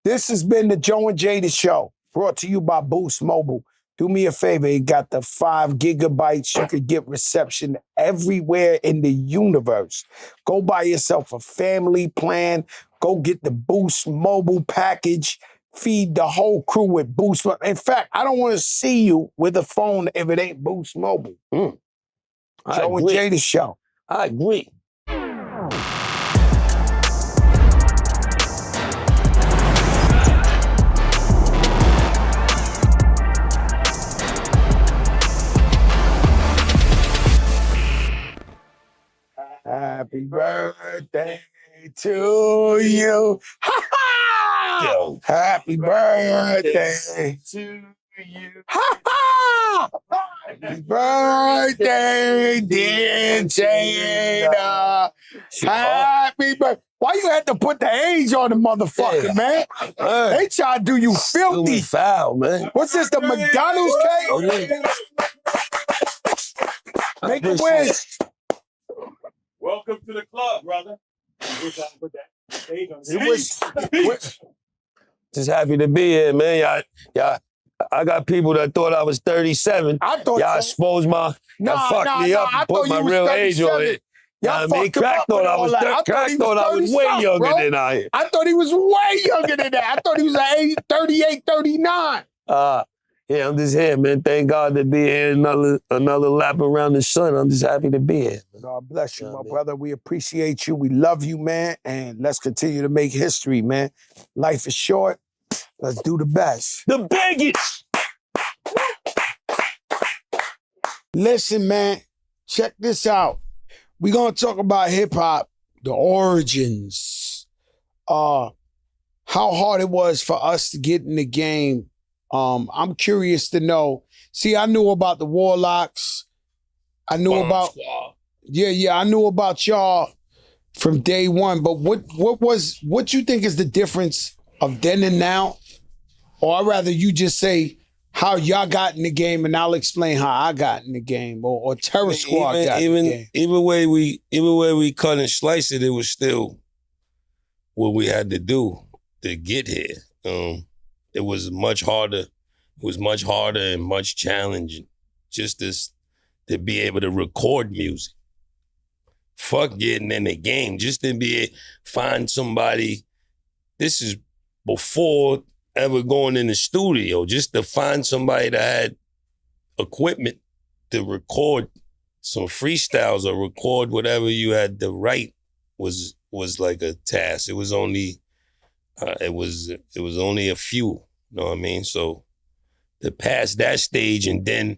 This has been the Joe and Jada Show, brought to you by Boost Mobile. Do me a favor, it got the 5 gigabytes. You could get reception everywhere in the universe. Go buy yourself a family plan. Go get the Boost Mobile package. Feed the whole crew with Boost. In fact, I don't want to see you with a phone if it ain't Boost Mobile. Joe and Jada Show. I agree. Happy birthday to you. Ha ha! Yo. Happy birthday to you. Ha ha! Happy birthday, dear Jada. Happy birthday. Why you had to put the age on the motherfucker, man? They try to do you filthy. Foul, man. What's this, the McDonald's cake? Oh, yeah. Make a wish. Welcome to the club, brother. Just happy to be here, man. Y'all, I got people that thought I was 37. I thought y'all exposed my, fucked me up and put my real age on it. Y'all Crack thought I was way younger than I am. I thought he was way younger than that. I thought he was 38, 39. Yeah, I'm just here, man. Thank God to be here. Another lap around the sun. I'm just happy to be here. God bless you, my brother. We appreciate you. We love you, man. And let's continue to make history, man. Life is short. Let's do the best. The biggest. Listen, man, check this out. We're gonna talk about hip-hop, the origins, how hard it was for us to get in the game. I'm curious to know. See, I knew about the Warlocks. I knew about Squad. I knew about y'all from day one. But what you think is the difference of then and now? Or I'd rather you just say how y'all got in the game, and I'll explain how I got in the game, or Terror Squad got in the game. Even way we cut and slice it, it was still what we had to do to get here. It was much harder. It was much harder and much challenging just to be able to record music. Fuck getting in the game, just to find somebody. This is before ever going in the studio, just to find somebody that had equipment to record some freestyles or record whatever you had to write was like a task. It was only only a few, you know what I mean? So to pass that stage and then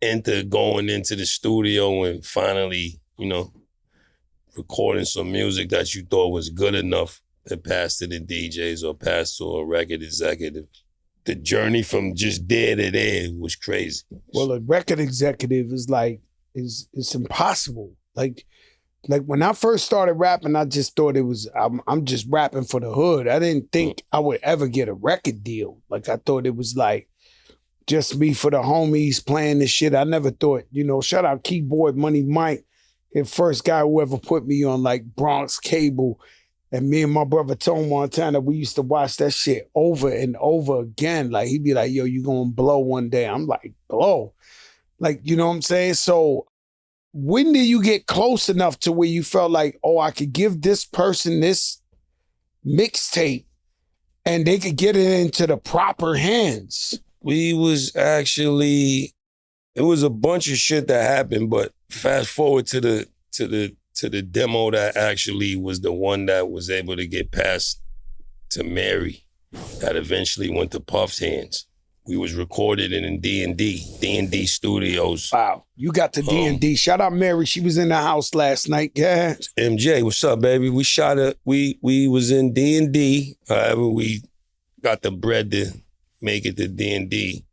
enter going into the studio and finally, recording some music that you thought was good enough to pass to the DJs or pass to a record executive. The journey from just there to there was crazy. Well, a record executive is it's impossible. Like when I first started rapping, I just thought it was, I'm just rapping for the hood. I didn't think I would ever get a record deal. Like I thought it was like just me for the homies playing this shit. I never thought, shout out Keyboard Money Mike, the first guy who ever put me on like Bronx Cable. And me and my brother Tone Montana, we used to watch that shit over and over again. Like he'd be like, yo, you gonna blow one day. I'm like, blow. Like, you know what I'm saying? So when did you get close enough to where you felt like, oh, I could give this person this mixtape and they could get it into the proper hands? It was a bunch of shit that happened, but fast forward to the demo that actually was the one that was able to get passed to Mary, that eventually went to Puff's hands. We was recorded in D&D Studios. Wow, you got to D&D. Shout out Mary, she was in the house last night. Yeah. MJ, what's up, baby? We shot it. We was in D&D. However, we got the bread to make it to D&D,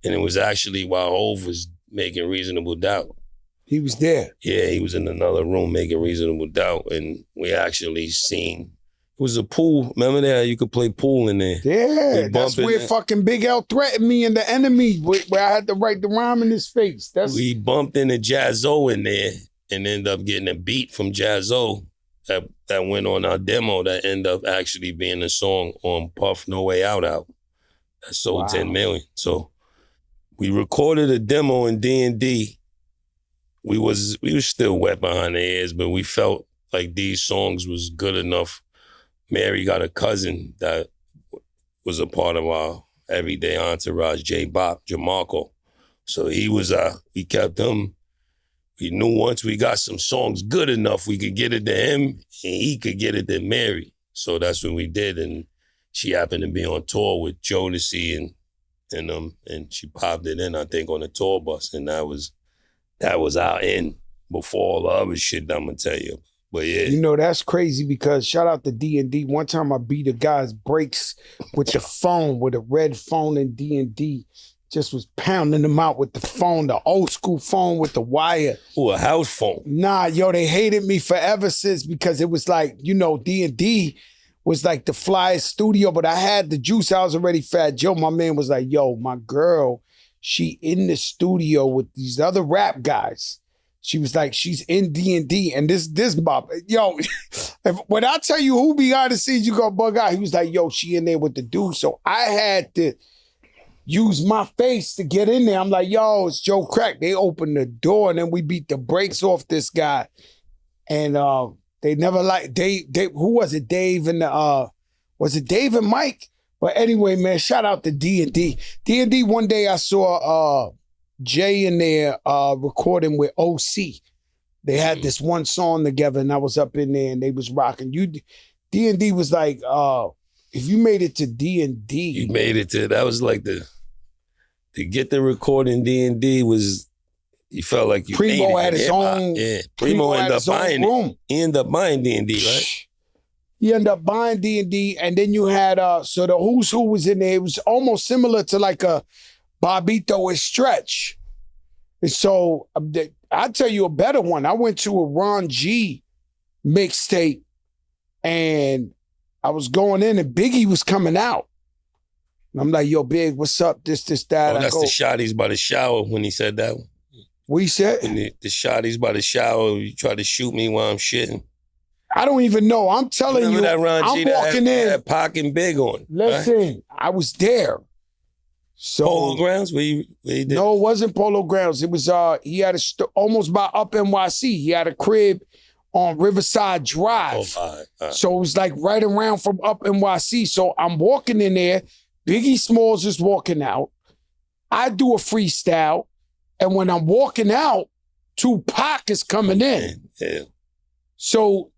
and it was actually while Hov was making Reasonable Doubt. He was there. Yeah, he was in another room making Reasonable Doubt, and we actually seen, it was a pool. Remember that? You could play pool in there. Yeah, that's where fucking Big L threatened me and the enemy, where I had to write the rhyme in his face. We bumped into Jazzo in there and ended up getting a beat from Jazzo that went on our demo that ended up actually being a song on Puff No Way Out. That sold 10 million. So we recorded a demo in D&D. We was still wet behind the ears, but we felt like these songs was good enough. Mary got a cousin that was a part of our everyday entourage, J-Bop, Jamarco. So we kept him. We knew once we got some songs good enough, we could get it to him and he could get it to Mary. So that's what we did. And she happened to be on tour with Jodeci and she popped it in, I think, on the tour bus. And that was our end before all the other shit that I'm gonna tell you. But yeah. That's crazy because shout out to D&D. One time I beat a guy's brakes with the phone, with a red phone in D&D. Just was pounding them out with the phone, the old school phone with the wire. Ooh, a house phone. Nah, yo, they hated me forever since because it was like, D&D was like the flyest studio, but I had the juice. I was already Fat Joe. My man was like, yo, my girl, she in the studio with these other rap guys. She was like, she's in D&D, and this bop. Yo, when I tell you who behind the scenes, you go bug out. He was like, yo, she in there with the dude. So I had to use my face to get in there. I'm like, yo, it's Joe Crack. They opened the door, and then we beat the brakes off this guy. And they never who was it? Dave and was it Dave and Mike? But anyway, man, shout out to D&D. D&D, one day I saw Jay in there recording with OC. They had this one song together and I was up in there and they was rocking. D&D was like if you made it to D&D. You made it to, that was like to get the recording D&D was, you felt like you Primo made it. had his own. Yeah, Primo ended up buying it. He ended up buying D&D, right? He ended up buying D&D, and then you had, so the Who's Who was in there. It was almost similar to like a Bobito and Stretch. And so I'll tell you a better one. I went to a Ron G mixtape, and I was going in, and Biggie was coming out. And I'm like, yo, Big, what's up? This, that. Oh, that's the shotties by the shower when he said that one. What he said? And the shotties by the shower, you try to shoot me while I'm shitting. I don't even know. I'm telling you, that Ron I'm G walking in. That Pac and Big on. Listen, right? I was there. So Polo Grounds? Where you did? No, it wasn't Polo Grounds. It was he had almost by Up NYC. He had a crib on Riverside Drive. Oh, all right. So it was like right around from Up NYC. So I'm walking in there. Biggie Smalls is walking out. I do a freestyle. And when I'm walking out, Tupac is coming in. Yeah. So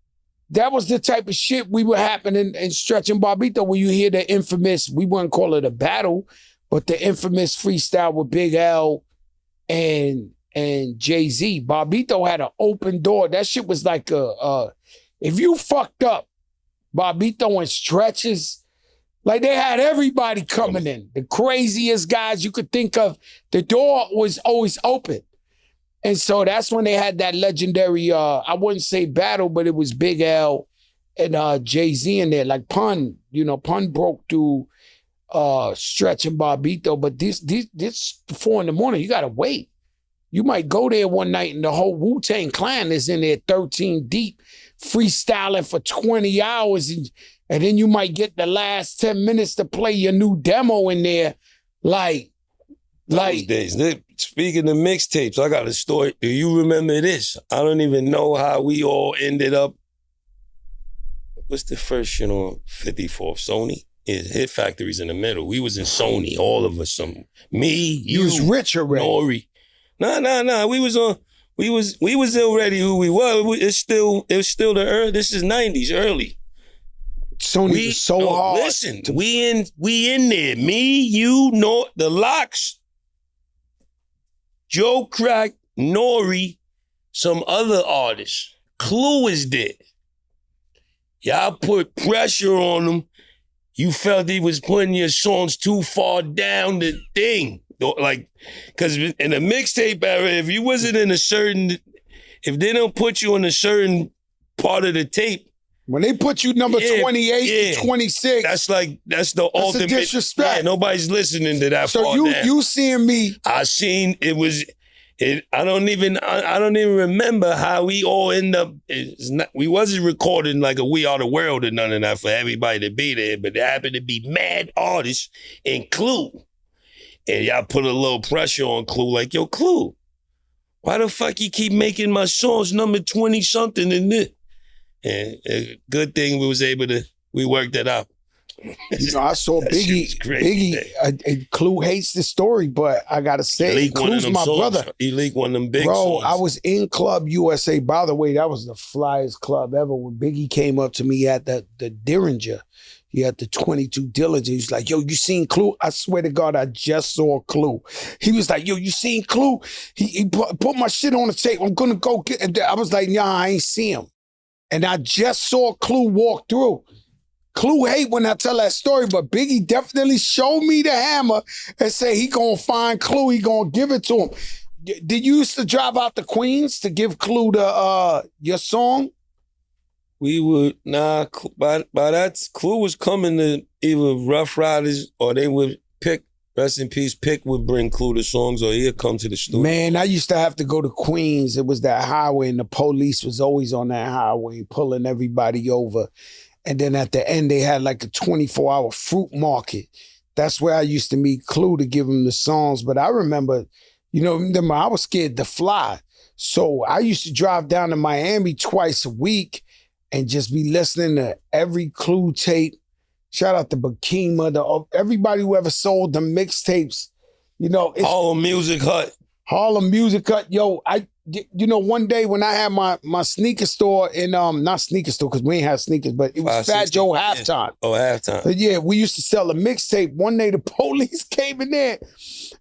that was the type of shit we were happening in Stretch and Barbito, where you hear the infamous, we wouldn't call it a battle, but the infamous freestyle with Big L and Jay-Z. Barbito had an open door. That shit was like if you fucked up, Barbito and Stretches, like they had everybody coming in. The craziest guys you could think of. The door was always open. And so that's when they had that legendary, I wouldn't say battle, but it was Big L and Jay-Z in there. Like Pun broke through Stretch and Barbito, but this 4 a.m, you gotta wait. You might go there one night and the whole Wu-Tang Clan is in there 13 deep, freestyling for 20 hours, and then you might get the last 10 minutes to play your new demo in there. Those days. Speaking of mixtapes, I got a story. Do you remember this? I don't even know how we all ended up. What's the first shit on 54th? Sony? Yeah, Hit Factory's in the middle. We was in Sony, all of us. Me, you was rich already. Nori. Nah. We was already who we were. It's still the early. This is 90s, early. Sony was so hard. Listen, we in there. Me, you, the Locks, Joe Crack, Nori, some other artists. Clue is there. Y'all put pressure on him. You felt he was putting your songs too far down the thing. Like, because in the mixtape era, if you wasn't in if they don't put you on a certain part of the tape, when they put you number 28 to 26, that's the ultimate disrespect. Yeah, nobody's listening to that. So you seeing me? I seen it was. I don't even remember how we all end up. We wasn't recording like a We Are the World or none of that for everybody to be there, but there happened to be mad artists in Clue, and y'all put a little pressure on Clue, like, yo, Clue, why the fuck you keep making my songs number 20 something in this? And good thing we worked it out. I saw Biggie. Clue hates the story, but I gotta say, Clue's my brother. He leaked one of them big songs. Bro, I was in Club USA. By the way, that was the flyest club ever. When Biggie came up to me at the Derringer, he had the 22 Dillinger. He was like, yo, you seen Clue? I swear to God, I just saw Clue. He was like, yo, you seen Clue? He put my shit on the tape. I'm gonna go get it. I was like, nah, I ain't see him. And I just saw Clue walk through. Clue hate when I tell that story, but Biggie definitely showed me the hammer and say he gonna find Clue, he gonna give it to him. Did you used to drive out to Queens to give Clue your song? We would, by that, Clue was coming to either Rough Riders or they would pick, rest in peace, Pick would bring Clue the songs or he'd come to the studio. Man, I used to have to go to Queens. It was that highway and the police was always on that highway pulling everybody over. And then at the end, they had like a 24-hour fruit market. That's where I used to meet Clue to give him the songs. But I remember, I was scared to fly. So I used to drive down to Miami twice a week and just be listening to every Clue tape. Shout out to Bakima, everybody who ever sold the mixtapes. Harlem Music Hut. Harlem Music Hut. Yo, you know, one day when I had my sneaker store in not sneaker store because we ain't have sneakers, but it was Fat Joe halftime. Oh, halftime. But yeah, we used to sell a mixtape. One day the police came in there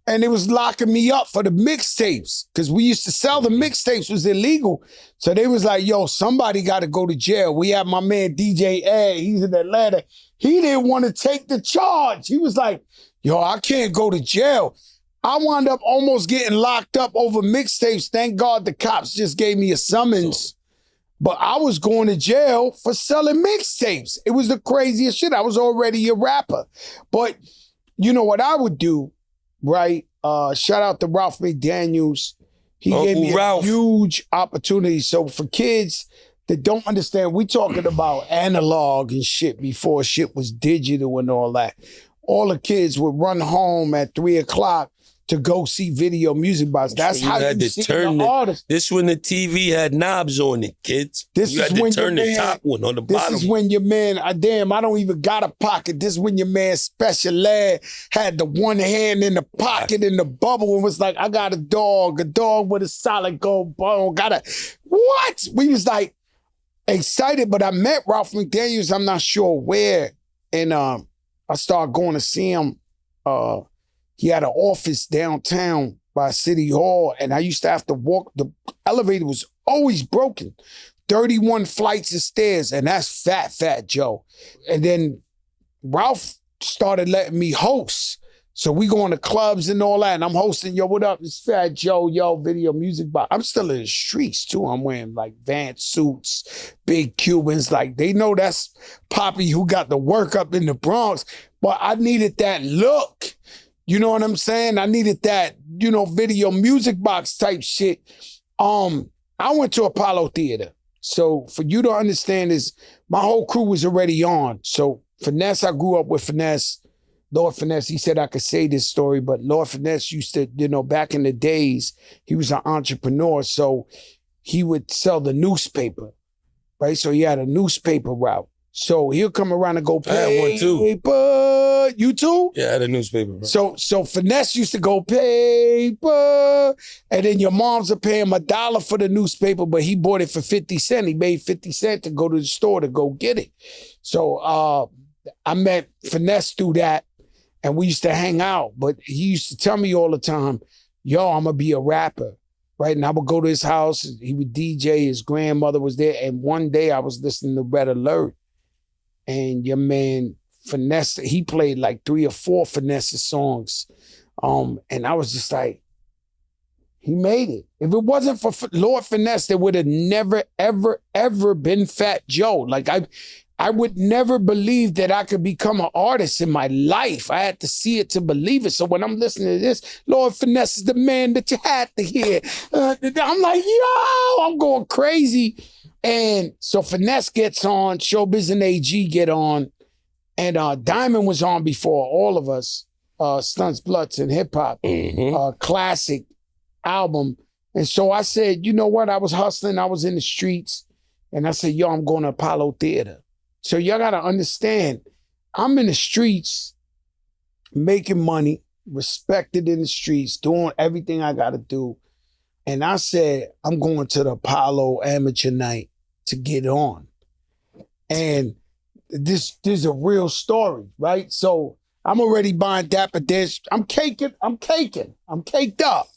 and it was locking me up for the mixtapes because we used to sell the mixtapes, was illegal. So they was like, yo, somebody got to go to jail. We had my man DJ Ed, he's in Atlanta. He didn't want to take the charge. He was like, yo, I can't go to jail. I wound up almost getting locked up over mixtapes. Thank God the cops just gave me a summons. But I was going to jail for selling mixtapes. It was the craziest shit. I was already a rapper. But you know what I would do, right? Shout out to Ralph McDaniels. He gave me a huge opportunity. So for kids that don't understand, we talking about analog and shit before shit was digital and all that. All the kids would run home at 3 o'clock to go see Video Music Box. That's how you see the artist. This when the TV had knobs on it, kids. You had to turn the top one on the bottom. This is when your man, I don't even got a pocket. This is when your man Special Ed had the one hand in the pocket in the bubble and was like, I got a dog with a solid gold bone. What? We was like excited, but I met Ralph McDaniels, I'm not sure where. And I started going to see him. He had an office downtown by City Hall, and I used to have to walk. The elevator was always broken. 31 flights of stairs, and that's Fat Joe. And then Ralph started letting me host. So we going to clubs and all that, and I'm hosting, yo, what up? It's Fat Joe, yo, Video Music Box. I'm still in the streets, too. I'm wearing, like, Vans suits, big Cubans. Like, they know that's Poppy who got the work up in the Bronx, but I needed that look. You know what I'm saying? I needed that, you know, Video Music Box type shit. I went to Apollo Theater. So for you to understand is my whole crew was already on. So Finesse, I grew up with Finesse. Lord Finesse, he said I could say this story, but Lord Finesse used to, you know, back in the days, he was an entrepreneur. So he would sell the newspaper, right? So he had a newspaper route. So he'll come around and go, paper. I had one too. You too? Yeah, I had a newspaper. Bro. So Finesse used to go, paper. And then your moms are paying him $1 for the newspaper, but he bought it for 50 cents. He made 50 cents to go to the store to go get it. So I met Finesse through that, and we used to hang out. But he used to tell me all the time, yo, I'm going to be a rapper. Right, and I would go to his house. He would DJ. His grandmother was there. And one day I was listening to Red Alert. And your man Finesse, he played like 3 or 4 Finesse songs. And I was just like, he made it. If it wasn't for Lord Finesse, there would have never, ever, ever been Fat Joe. Like I would never believe that I could become an artist in my life. I had to see it to believe it. So when I'm listening to this, Lord Finesse is the man that you had to hear. I'm like, yo, I'm going crazy. And so Finesse gets on, Showbiz and AG get on, and Diamond was on before all of us, Stunts, Bloods, and Hip Hop, classic album. And so I said, you know what? I was hustling, I was in the streets, and I said, yo, I'm going to Apollo Theater. So y'all got to understand, I'm in the streets, making money, respected in the streets, doing everything I got to do. And I said, I'm going to the Apollo Amateur Night to get on. And this is a real story, right? So I'm already buying Dapper Dash. I'm caked up.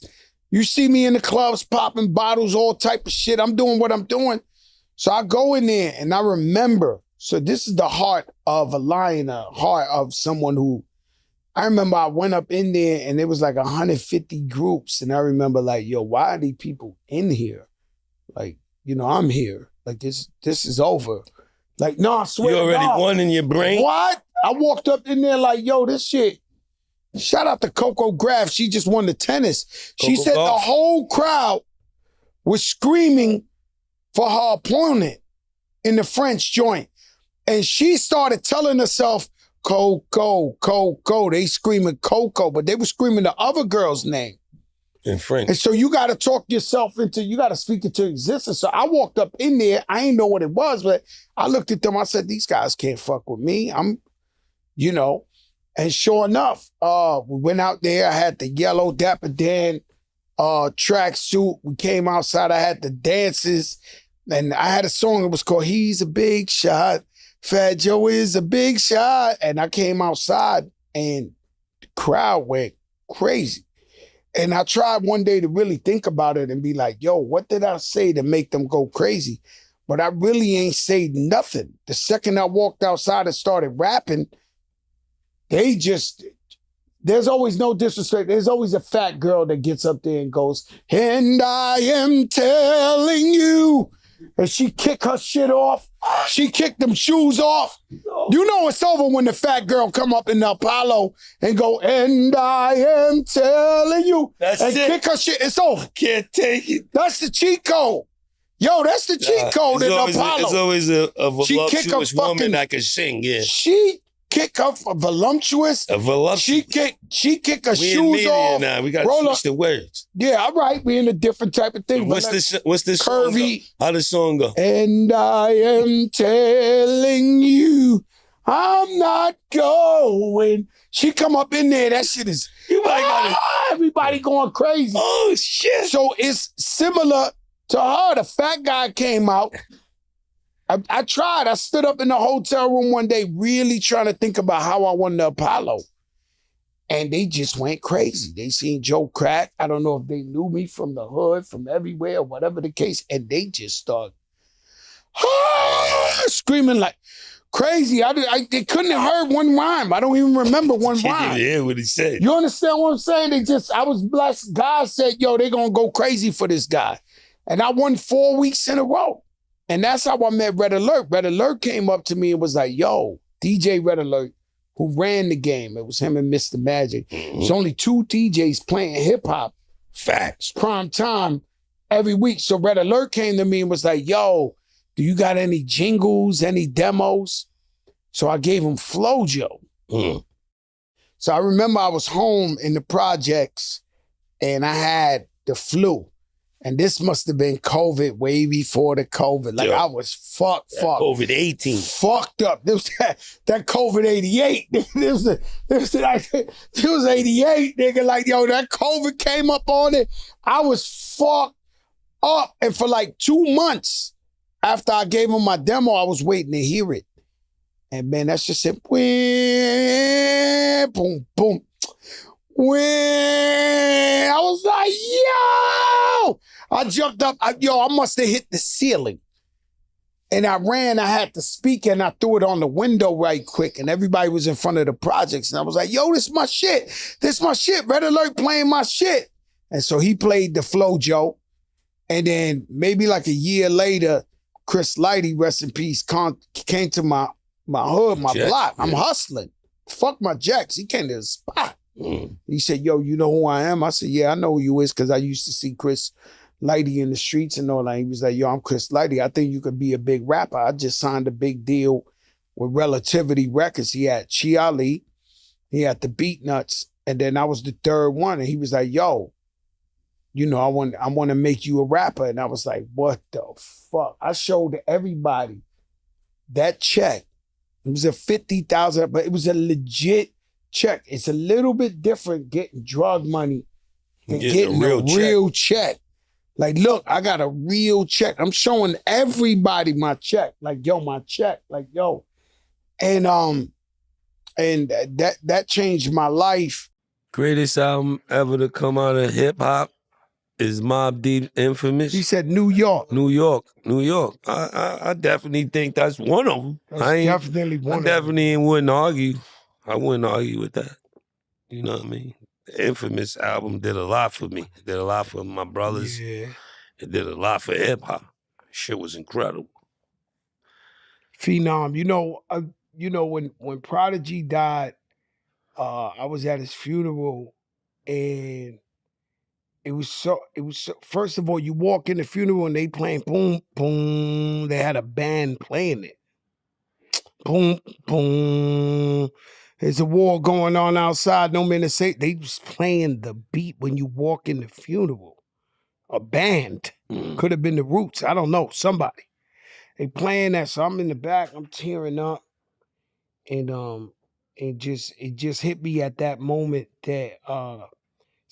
You see me in the clubs, popping bottles, all type of shit. I'm doing what I'm doing. So I go in there and I remember, so this is the heart of a lion, a heart of someone who, I remember I went up in there and it was like 150 groups. And I remember like, yo, why are these people in here? Like, you know, I'm here. Like this is over. Like, no, I swear. You already won in your brain? What? I walked up in there like, yo, this shit. Shout out to Coco Graf. She just won the tennis. She said the whole crowd was screaming for her opponent in the French joint. And she started telling herself, Coco, Coco. They screaming Coco, but they were screaming the other girl's name. In French. And so you got to talk yourself into, you got to speak into existence. So I walked up in there. I ain't know what it was, but I looked at them. I said, these guys can't fuck with me. I'm, you know. And sure enough, we went out there. I had the yellow Dapper Dan tracksuit. We came outside. I had the dances, and I had a song. It was called "He's a Big Shot." Fat Joe is a big shot, and I came outside, and the crowd went crazy. And I tried one day to really think about it and be like, "Yo, what did I say to make them go crazy?" But I really ain't say nothing. The second I walked outside and started rapping, they just. There's always no disrespect. There's always a fat girl that gets up there and goes, "And I am telling you." And she kick her shit off. She kicked them shoes off. You know it's over when the fat girl come up in the Apollo and go, "And I am telling you." That's and it. kick her shit. It's over. Can't take it. That's the cheat code. Yo, that's the cheat code in the Apollo. It's always a She kick her voluptuous woman fucking- that can sing, yeah. She kick her voluptuous. A voluptuous. She kick her We in shoes media off. now. We got roll to up. switch the words. Yeah, all right. We in a different type of thing. What's the song curvy. go? How the song go? And I am telling you, I'm not going. She come up in there. That shit is. Everybody going crazy. Oh shit! So it's similar to her. The fat guy came out. I tried. I stood up in the hotel room one day, really trying to think about how I won the Apollo. And they just went crazy. They seen Joe Crack. I don't know if they knew me from the hood, from everywhere, whatever the case. And they just started screaming like crazy. They couldn't have heard one rhyme. I don't even remember one Can't rhyme. even hear what he said. You understand what I'm saying? I was blessed. God said, "Yo, they gonna go crazy for this guy." And I won 4 weeks in a row. And that's how I met Red Alert. Red Alert came up to me and was like, "Yo, DJ Red Alert," who ran the game. It was him and Mr. Magic. There's only 2 DJs playing hip-hop. Facts. Prime time every week. So Red Alert came to me and was like, "Yo, do you got any jingles, any demos?" So I gave him Flojo. So I remember I was home in the projects and I had the flu. And this must have been COVID, way before the COVID. Like, I was fucked. COVID-18. Fucked up. There was that COVID 88. There was 88, nigga. Like, yo, that COVID came up on it. I was fucked up. And for like 2 months after I gave him my demo, I was waiting to hear it. And man, that's just it. Boom, boom. I was like, yo! I jumped up. I must have hit the ceiling. And I ran. I had the speaker and I threw it on the window right quick. And everybody was in front of the projects. And I was like, yo, this is my shit. This is my shit. Red Alert playing my shit. And so he played the Flojo. And then maybe like a year later, Chris Lighty, rest in peace, came to my hood, my Jets, block. yeah. I'm hustling. Fuck my jacks. He came to the spot. He said, yo, you know who I am? I said, yeah, I know who you is because I used to see Chris Lighty in the streets and all that. He was like, yo, I'm Chris Lighty. I think you could be a big rapper. I just signed a big deal with Relativity Records. He had Chi Ali, he had the Beat Nuts, and then I was the third one. And he was like, yo, you know, I want to make you a rapper. And I was like, what the fuck? I showed everybody that check. It was a $50,000, but it was a legit check. It's a little bit different getting drug money than getting a real check. Like, look, I got a real check. I'm showing everybody my check. Like, yo, my check. Like, yo. And that changed my life. Greatest album ever to come out of hip hop is Mobb Deep Infamous. He said New York. New York. I definitely think that's one of them. That's definitely one of them. I definitely wouldn't argue. I wouldn't argue with that. You know what I mean? The Infamous album did a lot for me. It did a lot for my brothers. Yeah. It did a lot for hip hop. Shit was incredible. Phenom. You know when Prodigy died, I was at his funeral, and it was so. First of all, you walk in the funeral and they playing boom boom. They had a band playing it. Boom boom. There's a war going on outside. No man to say. They was playing the beat when you walk in the funeral. A band. Could have been the Roots. I don't know. Somebody. They playing that. So I'm in the back. I'm tearing up. And it just hit me at that moment that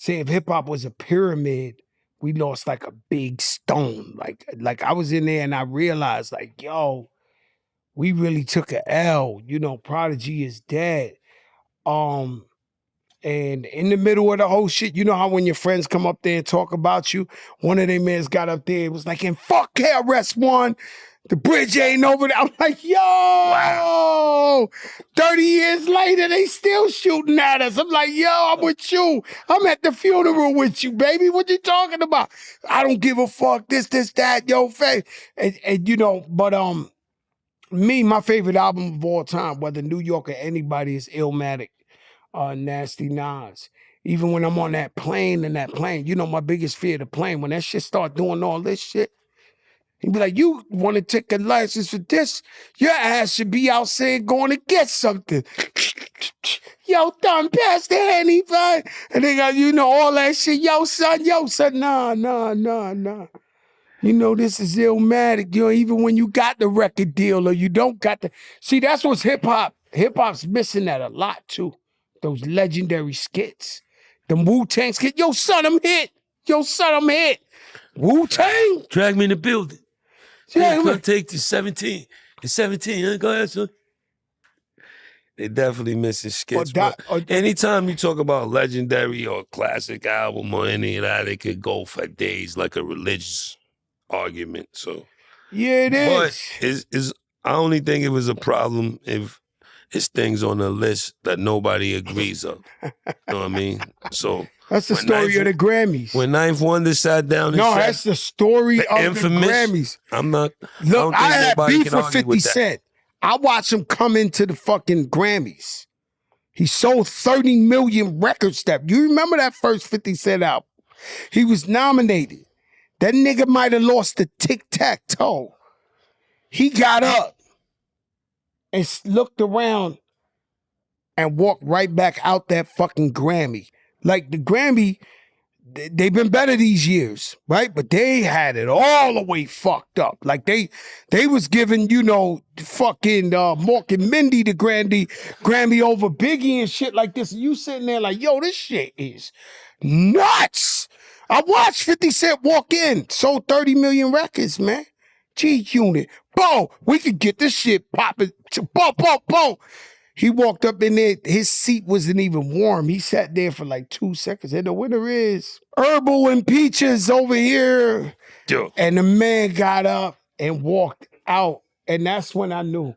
say if hip hop was a pyramid, we lost like a big stone. Like I was in there and I realized, like, yo, we really took a L. You know, Prodigy is dead. And in the middle of the whole shit, you know how when your friends come up there and talk about you, one of them mans got up there and was like, and fuck KRS-One, the bridge ain't over there. I'm like, yo, wow. 30 years later, they still shooting at us. I'm like, yo, I'm with you. I'm at the funeral with you, baby. What you talking about? I don't give a fuck, this, that, yo, face. And you know, but my favorite album of all time, whether New York or anybody, is Illmatic. Nasty Nas. Even when I'm on that plane, you know, my biggest fear of the plane, when that shit start doing all this shit, he'd be like, you want to take a license for this? Your ass should be out saying going to get something. Yo, done pass the Henny, bud. And they got, you know, all that shit. Yo, son, nah. You know, this is Illmatic. You know, even when you got the record deal or you don't got the... See, that's what's hip-hop. Hip-hop's missing that a lot, too. Those legendary skits. The Wu-Tang skit. Yo, son, I'm hit. Wu-Tang? Drag me in the building. Yeah, I'm gonna take the 17. The 17, huh? Go ahead, son. They definitely missing skits. But anytime you talk about legendary or classic album or any of that, it could go for days like a religious argument. So yeah, it is. But I only think it was a problem if it's things on the list that nobody agrees on. You know what I mean? So that's the story of the Grammys. When Ninth Wonder sat down and said, that's the story of infamous, the Grammys. I'm not. Look, I had beef with 50 with Cent. I watched him come into the fucking Grammys. He sold 30 million records. You remember that first 50 Cent album? He was nominated. That nigga might have lost the tic-tac-toe. He got up and looked around and walked right back out that fucking Grammy. Like the Grammy, they've been better these years, right? But they had it all the way fucked up. Like they was giving, you know, fucking Mork and Mindy the Grammy over Biggie and shit like this. And you sitting there like, yo, this shit is nuts. I watched 50 Cent walk in, sold 30 million records, man. G-Unit. Boom, we could get this shit popping. Boom. He walked up in there, his seat wasn't even warm. He sat there for like 2 seconds. And the winner is Herbal and Peaches over here. Yo. And the man got up and walked out. And that's when I knew,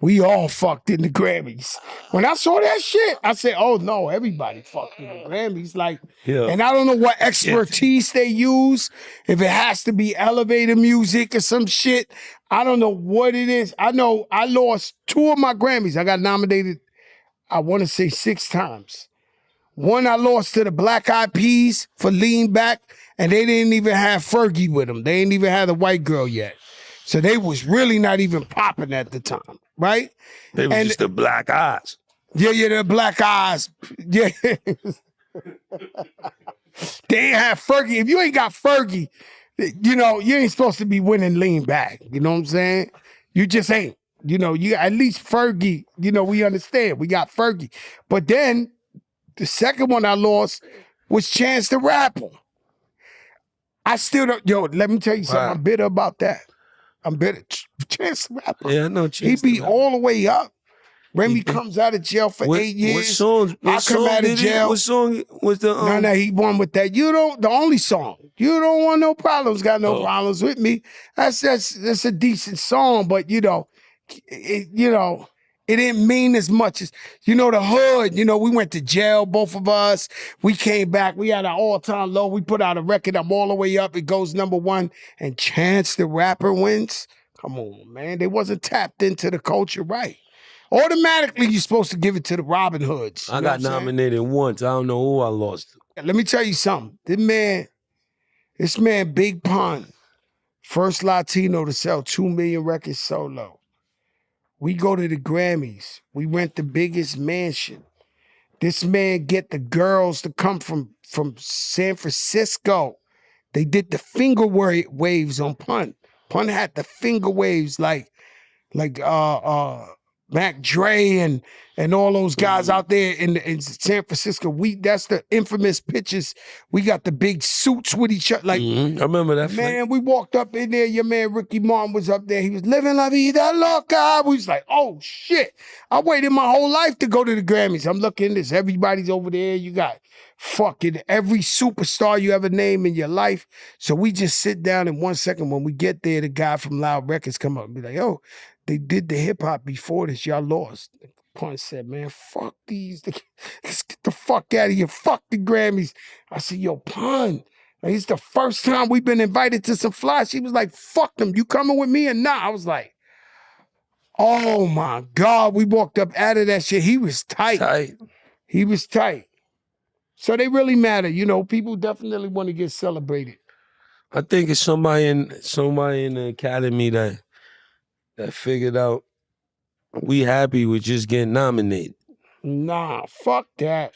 we all fucked in the Grammys. When I saw that shit, I said, oh no, everybody fucked in the Grammys. Like, and I don't know what expertise they use. If it has to be elevator music or some shit, I don't know what it is. I know I lost 2 of my Grammys. I got nominated, I want to say 6 times. One I lost to the Black Eyed Peas for Lean Back, and they didn't even have Fergie with them. They didn't even have the white girl yet. So they was really not even popping at the time, right? They was just the Black Eyes. Yeah, the Black Eyes. Yeah. They ain't have Fergie. If you ain't got Fergie, you know, you ain't supposed to be winning Lean Back. You know what I'm saying? You just ain't. You know, you at least Fergie, you know, we understand. We got Fergie. But then the second one I lost was Chance the Rapper. I still don't, let me tell you something. I'm bitter about that. I'm bitter. Chance the Rapper. Yeah, I know Chance. He be all the way up. Remy comes out of jail for 8 years. What songs? I come out of jail. What song was the? No, he won with that. The only song. You don't want no problems. Got no problems with me. That's a decent song, but you know, it didn't mean as much as, you know, the hood. You know, we went to jail, both of us. We came back. We had an all-time low. We put out a record. I'm all the way up. It goes #1. And Chance the Rapper wins. Come on, man. They wasn't tapped into the culture right. Automatically, you're supposed to give it to the Robin Hoods. I got nominated once. I don't know who I lost. Let me tell you something. This man, Big Pun, first Latino to sell 2 million records solo. We go to the Grammys. We rent the biggest mansion. This man get the girls to come from San Francisco. They did the finger waves on Pun. Pun had the finger waves like Mac Dre and all those guys out there in San Francisco. That's the infamous pictures. We got the big suits with each other. Like, I remember that. man, we walked up in there. Your man Ricky Martin was up there. He was living la vida loca. We was like, oh shit! I waited my whole life to go to the Grammys. I'm looking at this. Everybody's over there. You got fucking every superstar you ever name in your life. So we just sit down in 1 second. When we get there, the guy from Loud Records come up and be like, yo, they did the hip hop before this. Y'all lost. Pun said, man, fuck these. Let's get the fuck out of here. Fuck the Grammys. I said, yo, Pun. Like, it's the first time we've been invited to some fly. She was like, fuck them. You coming with me or not? I was like, oh my God. We walked up out of that shit. He was tight. He was tight. So they really matter. You know, people definitely want to get celebrated. I think it's somebody in the academy that figured out we happy with just getting nominated. Nah, fuck that.